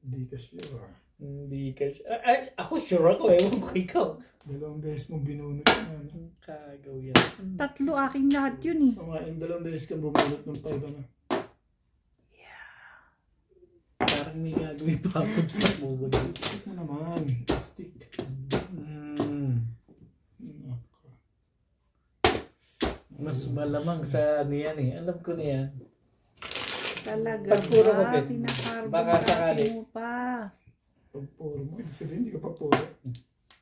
Hindi ka sure. Hindi ka sure. Ay, ako sure ako. Ewan ko ikaw. 2 beses mo binunot yan. Kagaw yan. 3 aking lahat yun eh. Pamain 2 beses kang bumunot ng 5 ano. Parang may gagawin pa ako sa mobile. Stick mo naman. Stick. Mas malamang sa ano yan eh. Alam ko na yan. Talaga Pag puro ko, ba? Ben. Pinakarbon Baka sakali. mo pa. Pag puro mo, ibig sabihin hindi ka pa puro.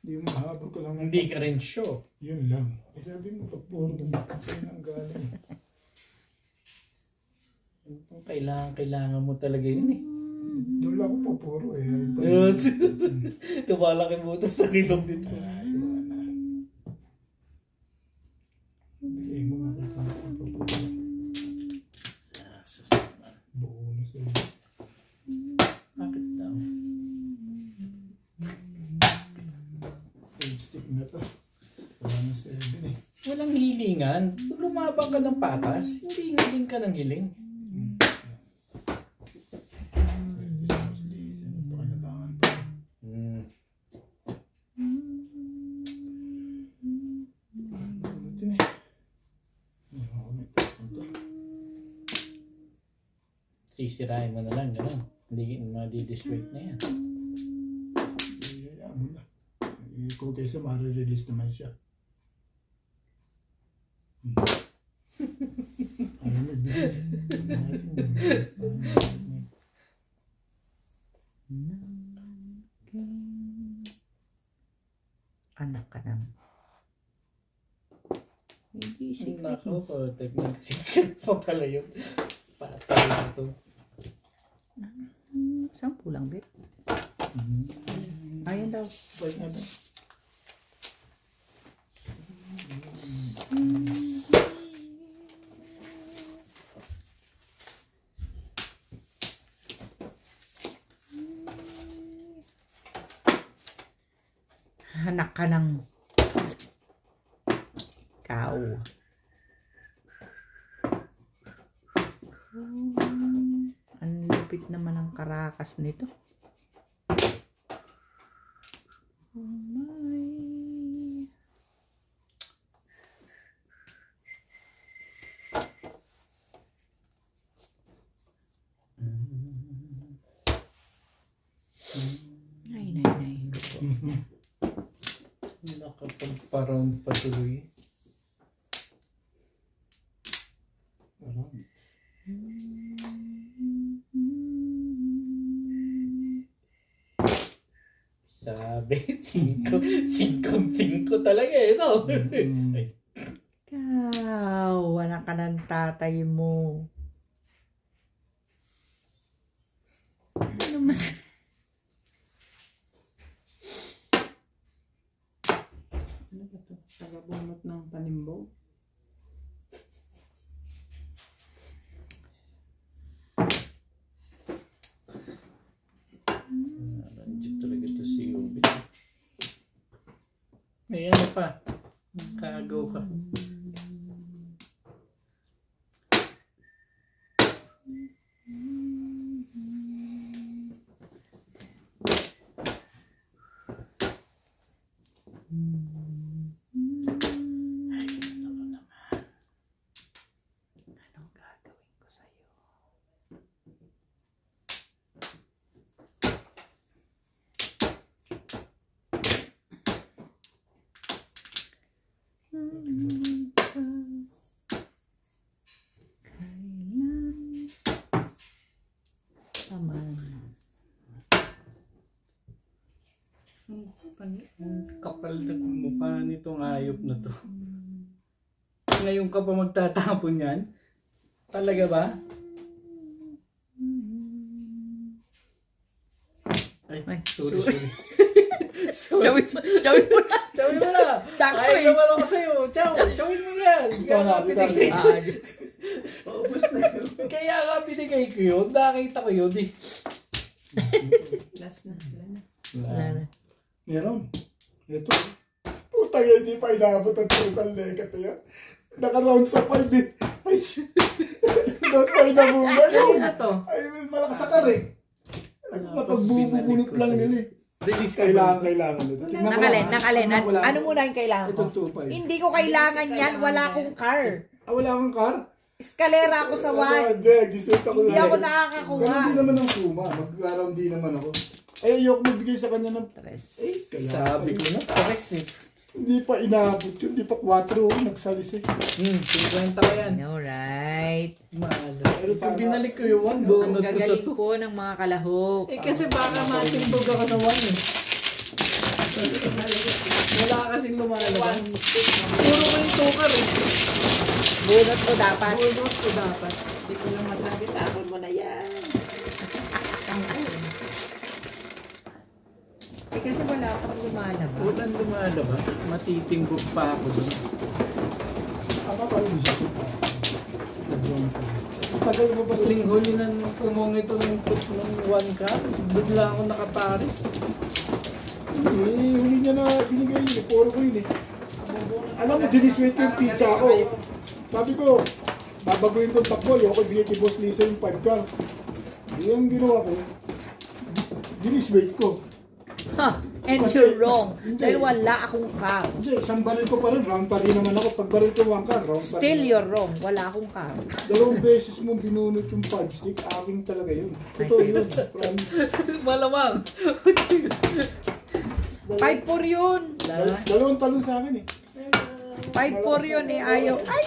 Hindi mo mahabol ka lang. Hindi ka rin sure. Yun lang. Eh sabi mo pag puro mo, sa'yo nang galing. Kailangan mo talaga yun eh. Doon lang ako po puro eh. Yes. Tumalaki butas sa kilong dito. Ay, wala na. Bigay mo makita mo kung puro. Buo na sa'yo. Bakit daw? Stick na to. Wala na 7 eh. Walang hilingan. Lumabang ka ng patas. Hindi hiling ka ng hiling. Sisirain mo na lang, gano'n. Hindi madi-disweight na yan. Mo na. Kung kaysa ma-release naman siya. Ayaw magbigay. Anak ka nang. Hindi secret. Nako po, nag-secret pa pala yun. Patay na ito. 10 lang, Bet. Ayun daw. Bait na ba? Anak ka ng cow. Ang lupit naman ang karakas nito. Oh my. Nay. Nakapagparang patuloy. Sabi, 5 talaga eh, no? Ikaw, anak ka ng tatay mo. Ano mas... Ano ba ito? Tagabunot ng panimbaw? Nandiyo talaga ito si Ubi. May ano pa. Nakagaw pa. Anong gagawin ko sa'yo? Ang kapal na mukha nitong hayop na to. Ngayon ka pa magtatapon yan? Talaga ba? Ay, sorry. Chawin mo na. Chawin mo na! Sakto Ay, eh. naman ako sa'yo. Chawin mo yan! Ikaw na, binigay. Ubus na yun. Kaya nga binigay ko yun. Nakita ko yun eh. Last na. Meron. Ito. Puta yan, hindi pa inaabot ang isang legat yan. Naka-round sa 5 eh. Ay, shit. Doon pa inabunga yun. Ano to? Ay, malakas sa karing. Napagbubunot lang nila eh. Release ka Kailangan ito. Tingnan ko lang, ha? Nakalin. Wala Ano ako. muna yung kailangan ko? Itong 2.5. Hindi ko kailangan yan. Wala akong car. Ah, wala kang car? Eskalera ako sa one. Hindi, giswerte ako Hindi na. ako nakakakuha. Ganon din naman ang suma. Mag-around din naman ako. Ay, ayoko magbigay sa kanya ng... Tres. Kaya Sabi ko na, pares eh. Hindi pa inaabot yun. Hindi pa 4 nagsalis eh. 50 ko yan. Alright. Malas. Pero pag binalik ko yung 1, bunod Ang ko sa gagaling 2. ko ng mga kalahok. Eh kasi baka matimbog ako sa 1 eh. Wala kasing lumalabas. Puro ko yung tukar eh. Bunot ko dapat. Bunot ko dapat. Hindi ko lang masabi. Tapon mo na yan. Eh kasi wala akong lumalabas. Walang lumalabas. Matitimbog pa ako doon. Ako pa rin siya. Tagal mo ba sa Huling-huli na kumong ito ng puts ng 1 ka. Bigla ako nakaparis. huli niya na binigay yun. Puro ko yun eh. Alam mo, diniswate ko yung pizza ko. Sabi ko, babaguhin ko yung takbo. Ayoko bigay kay Boss Lisa yung 5 car. Yung ginawa ko, diniswate ko. Ha! And Kasi- you're wrong. hindi. Dahil wala akong car. Hindi, isang baril ko pa rin. Round pa rin naman ako. Pag baril ko 1 car, round pa rin. Still you're wrong. Wala akong car. 2 beses mo binunot yung 5 stick, aking talaga yun. Totoo yun. Promise. Malamang. 5-4 yun. Dalawang talon sa akin eh. 5-4 yun eh. Ayaw. Ay!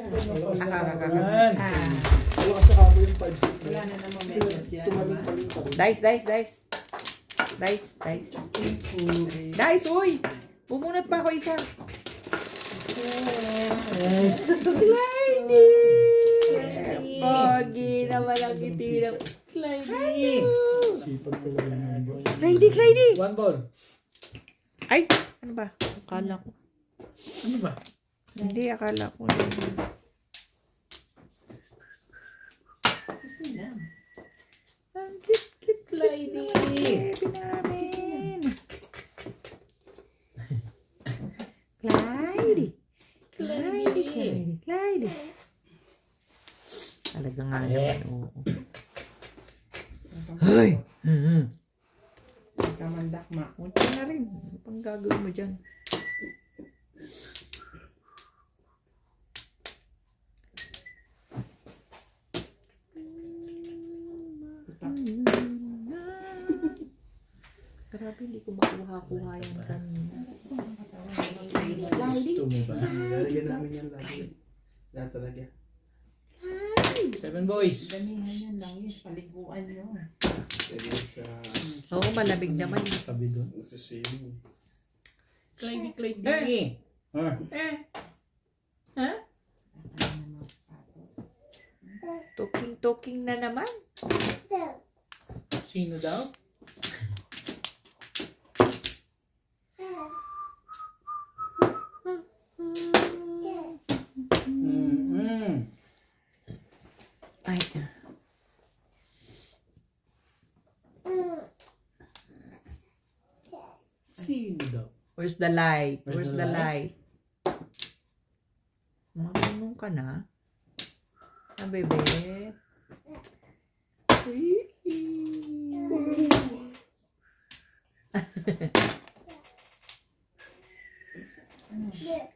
Malakas na Yan. Ah. Malakas na ako yung 5 stick. Wala na naman medyas yan. Tumalon pa rin pa rin. Dice. Dice, uy! Pumunot pa ako isa. Gliding! Pogi naman ang kitinang. Sipag talaga na yun. Gliding! 1 ball. Ay! Ano ba? Akala ko. Ano ba? Hindi, akala ko. Ang cute Gliding. baby namin. Gliding. Talaga nga naman, oo. Ay! Kamandakma. Munti na rin. Ano pang gagawin mo dyan? Grabe, hindi ko makuha-kuha yan kanina. Gusto mo ba? Lalagyan namin yan lagi. Lahat talaga. 7 boys. Damihan yan lang yun. Paliguan nyo. Pwede siya Oo, malamig naman. Sabi doon. suswimming. Clyde. Ha? Talking na naman. Sino daw? Ay. Sino daw? Where's the light? Where's Where's the the light? Marunong ka na? Ah, bebe.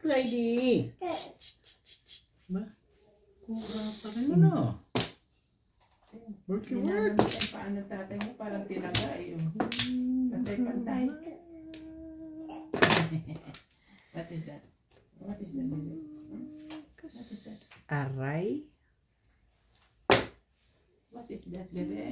Clyde! Ba? Kura pa rin ano? Work your work! Ang paan ng tatay mo parang tinaga eh. Pantay-pantay. What is that? What is that? What is that? Aray. What is that, bebe?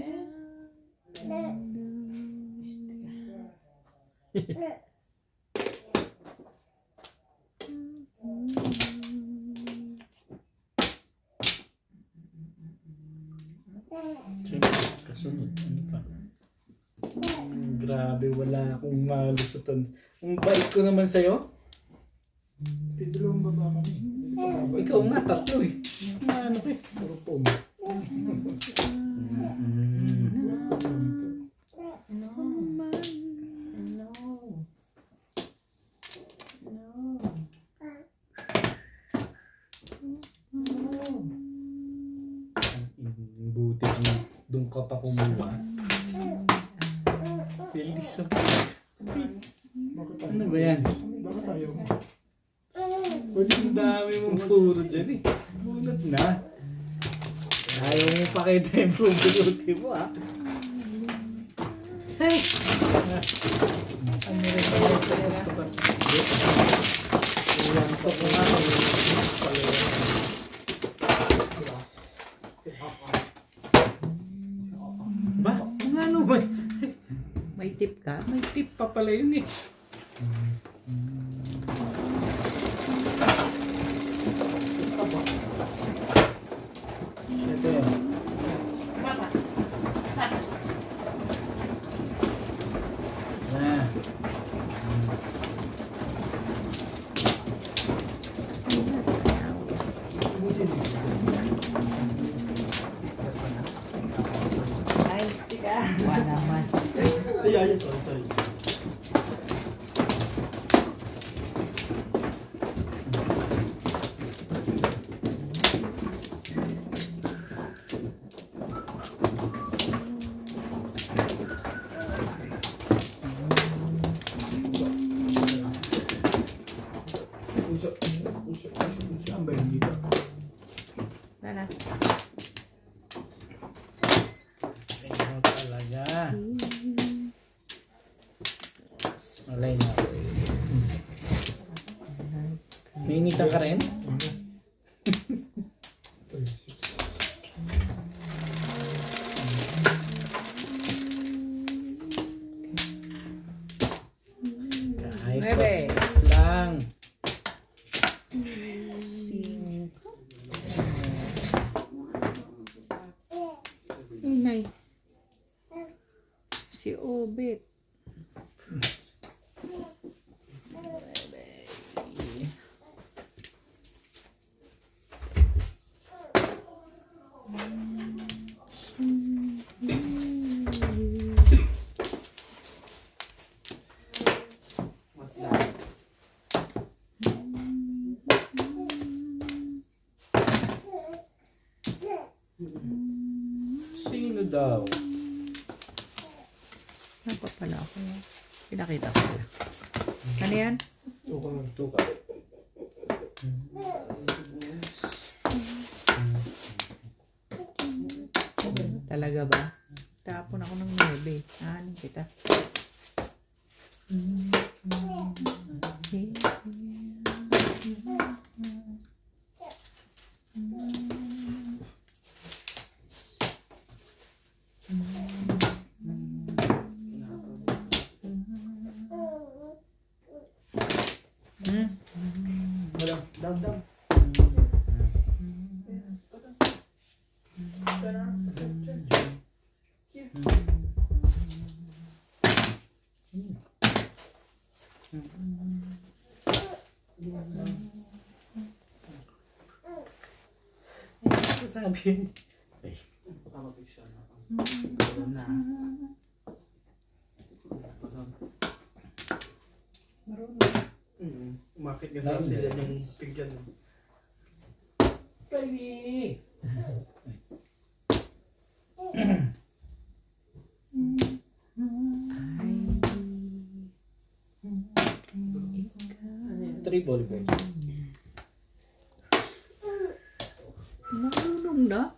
Kasunod. Ano pa? Grabe, wala akong malusutan. Ang bait ko naman sa'yo. Dalawang baba kami. Ikaw nga, tatlo eh. Ano ka eh? Puro pom. Buti mo. Doon ka pa kumuha. Bilis sa ano ba yan? Bakit ayaw mo? Ang dami mong puro dyan eh. Bunot na. Ayaw mo pakita yung bubuti mo ha. Hey! Ano rin pala sa ito ba? Ilang to ko nga. Ba? Kung ano ba? May tip ka? May tip pa pala yun eh. Ito yun. Na. Ay, tika. Wala naman. Ay, sorry. Saan ba yung dito? Lala. Ano talaga? Malay na. Nainitan ka rin? Kahit Bebe. pas lang. Inay. Si Obit. What's that? Sino daw? Napa pala ako. Pinakita ko pala. Ano yan? Tuka. Talaga ba? Tapon ako ng 9. Aanin kita. Wala. Down. Sabi yun. Ay. Baka mapiksa na. Ito na. Umakit ka sa sila yung pigyan. Baby! Three ball birds. Marunong na.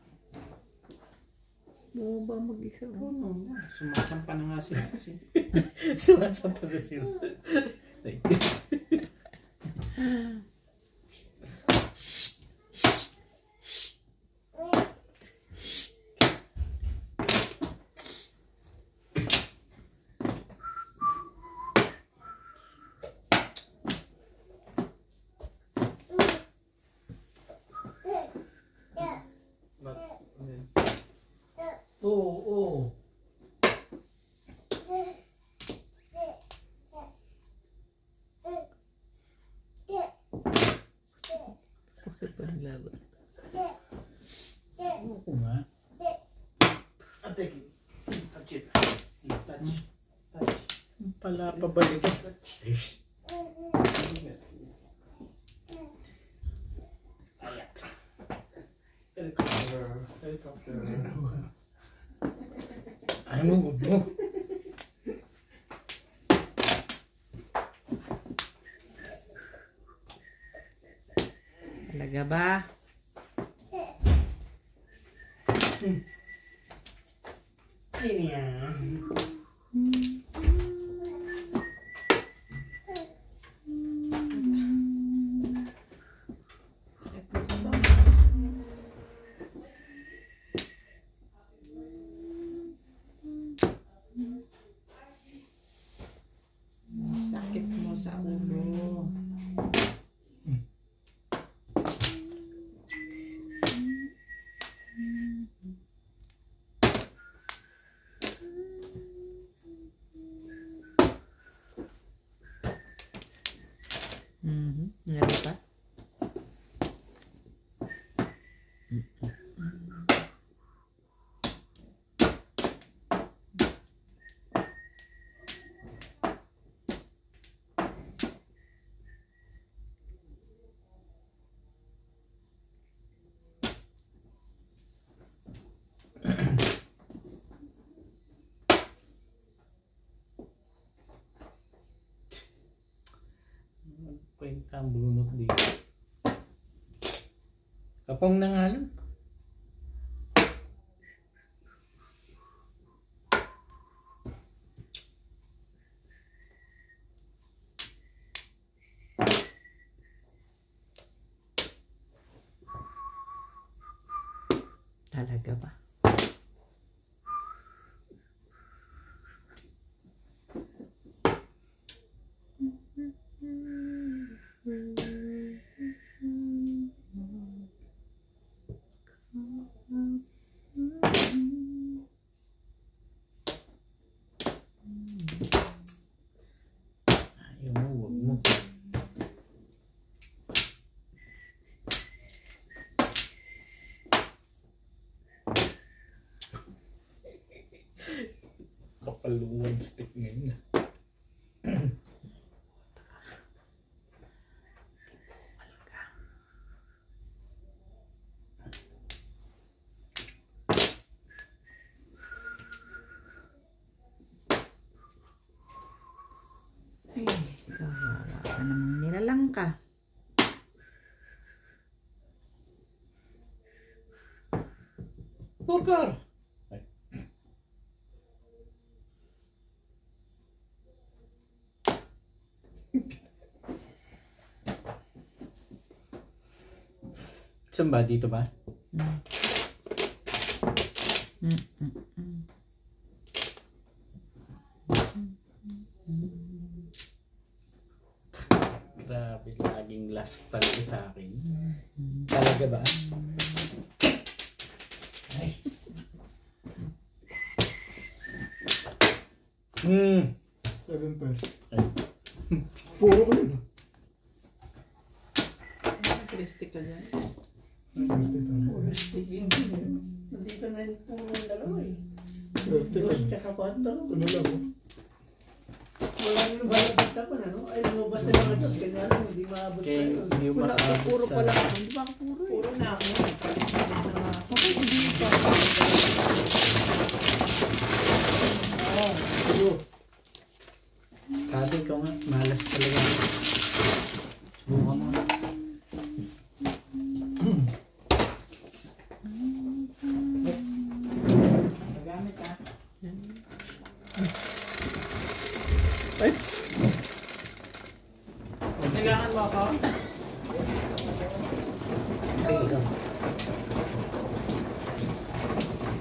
Mo ba mag-isa? Sumasampa na nga sila kasi. Sumasampa na sila. Oo. Kasi panlaban. Oo nga. Ate, touch it. Touch. Pala pabalik. Helicopter. Ay mo, huwag mo. Talaga ba? Ini yan. Sakit mo sa ulo. Ngayon pa? Kwenta ang bunot dito. Kapong na nga lang. Talaga ba? Ayaw mo, huwag mo. Kapaluan stick ngayon. Ay, kawawa ka namang nilalang ka. Burger! Saan ba? Dito ba? Grabe, laging last talaga sa akin. Talaga ba? Ay. 7 pairs. Ay. Puro ko yun. Plastic ka dyan. Puro stick. Dos, tsaka 4. Ito na lang, oh. Wala nang balabit ka pa na, no? Ay, lumabas na mga dos. Kanya lang, hindi maabot pa Okay, yun. hindi Wala ka, makaabot puro sa... pala ako. Hindi ba ako puro eh? Puro na ako. Palit na din na nga ako. Hindi pa. Ito. Sabi ko nga, malas talaga. Subukan mo. Magamit ha. Kailangan mo ako?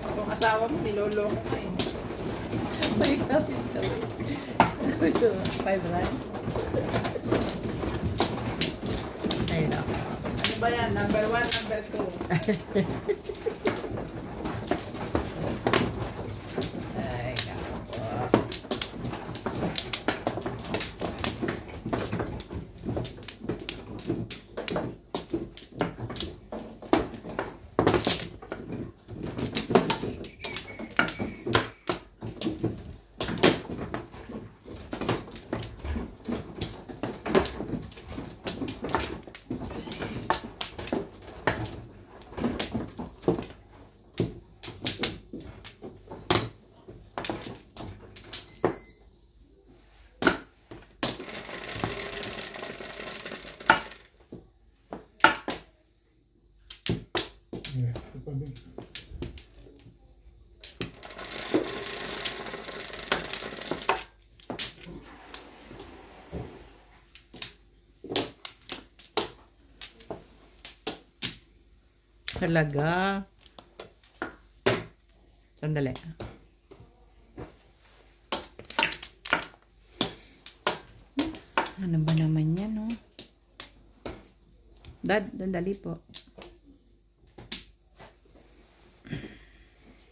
Itong asawa mo, niloloko ka eh. May kapit kami. Sabi ko, 5 rand. Ay, nako. Ano ba yan? Number 1, number 2. Ay, nako. Yeah, ito pa din. Talaga. Sandali. Ano ba naman yan, no? Dad, dandali po.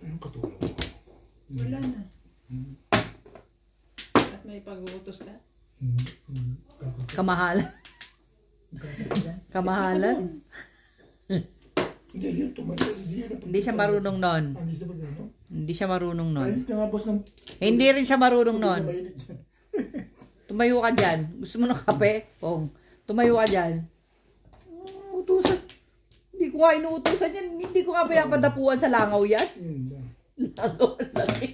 Anong katulong ko? Wala na. At may pag-uutos ka? Kamahalan. Kamahalan. Hindi, yun. Tumayo. Hindi siya marunong nun. Hindi siya marunong, no? Hindi siya marunong nun. Mainit ka nga, boss, ng... Hindi rin siya marunong nun. Mainit dyan. Tumayo ka dyan. Gusto mo ng kape? Pong. Tumayo ka dyan. Utusan. Hindi ko nga inuutusan yan. Hindi ko nga pinapadapuan sa langaw yan. Langaw ang laki.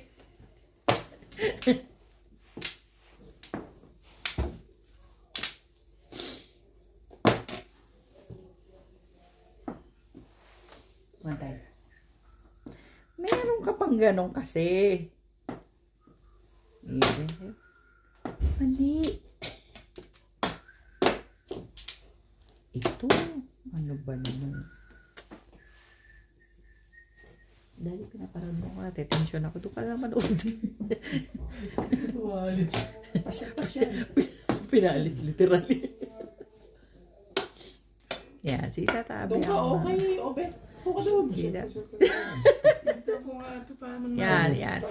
Mantay. Meron ka pang ganun kasi. Mali. Ito. Ano ba naman? Dahil pinaparad mo ko na. Tension ako. Doon ka naman manood. Walit. Pinalis, literally. Yan, si tatabi Doon ka, ako. okay, obe. Buka doon. Sila. Ito ko nga ito paano na. Yan, yan.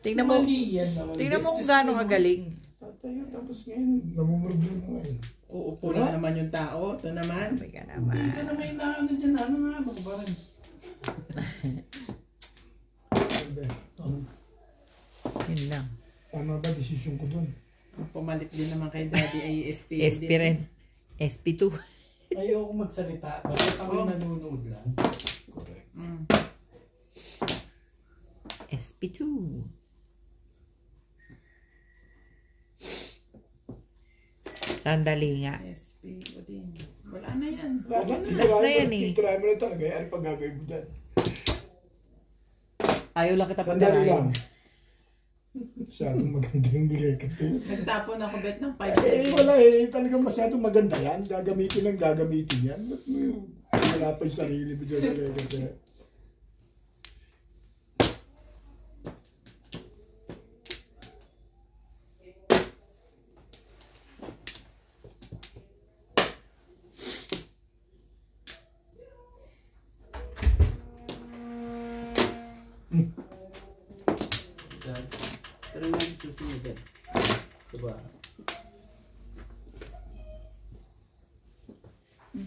Tingnan mo. Mali yan naman. Tingnan mo kung gaano kagaling. Tatayo, tapos ngayon, namumurog yun ngayon. Uupo lang naman yung tao. Ito naman. Sabi ka Hindi naman. ka na may naano dyan. Ano nga ba ba rin? Yun lang. Tama ba desisyon ko dun? Pumalit din naman kay Daddy ay SP. SP rin. SP2. Ayoko magsalita. Basta kami nanonood lang. Correct. SP2. Sandali nga. SP ko din. Wala na yan. Last na yan eh. Titirahin mo na talaga. Ano pag gagawin mo dyan? Ayaw lang kita Sandali lang. pagdarayan. Masyadong maganda yung lekat eh. Nagtapon ako bet ng 5 Eh, wala eh. Talagang masyadong maganda yan. Gagamitin yan. Ba't mo yung wala pa yung sarili mo dyan sa lekat eh. Pero nga susunod din. Suba.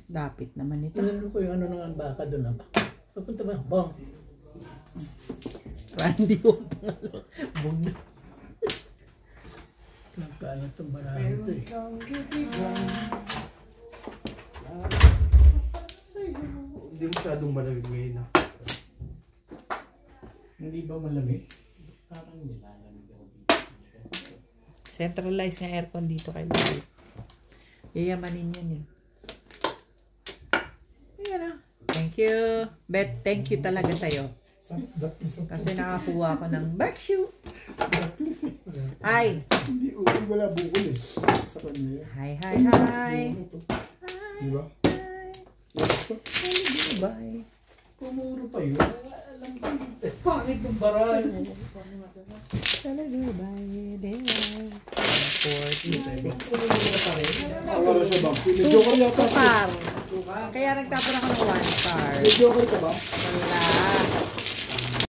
Dapit naman ito. Tinanong ko yung ano ng baka doon. Papunta ba? Bong. Randy yung pangalan. Bug na. Nagkano itong barahan Meron ito eh. kang kaibigan. Sa'yo. Hindi masyadong malamig ngayon na. Hindi ba malamig? Parang nilalamig ako dito. Centralized nga aircon dito kay Lord. Yayamanin yan eh. Ayan na. Thank you. Bet, thank you talaga sa'yo. Kasi nakakuha ko ng back shoe. Hi. Hindi, wala bukol eh. Sa kanya yan. Hi, hi, hi. Di ba? Bye. Pumuro pa yun. Alam ko yun. Pangit ng barahan. Talaga, bye. Day. 46. Wala siya ba? May joker yata. 2 car. Kaya nagtapon ako ng 1 car. May joker ka ba? Wala.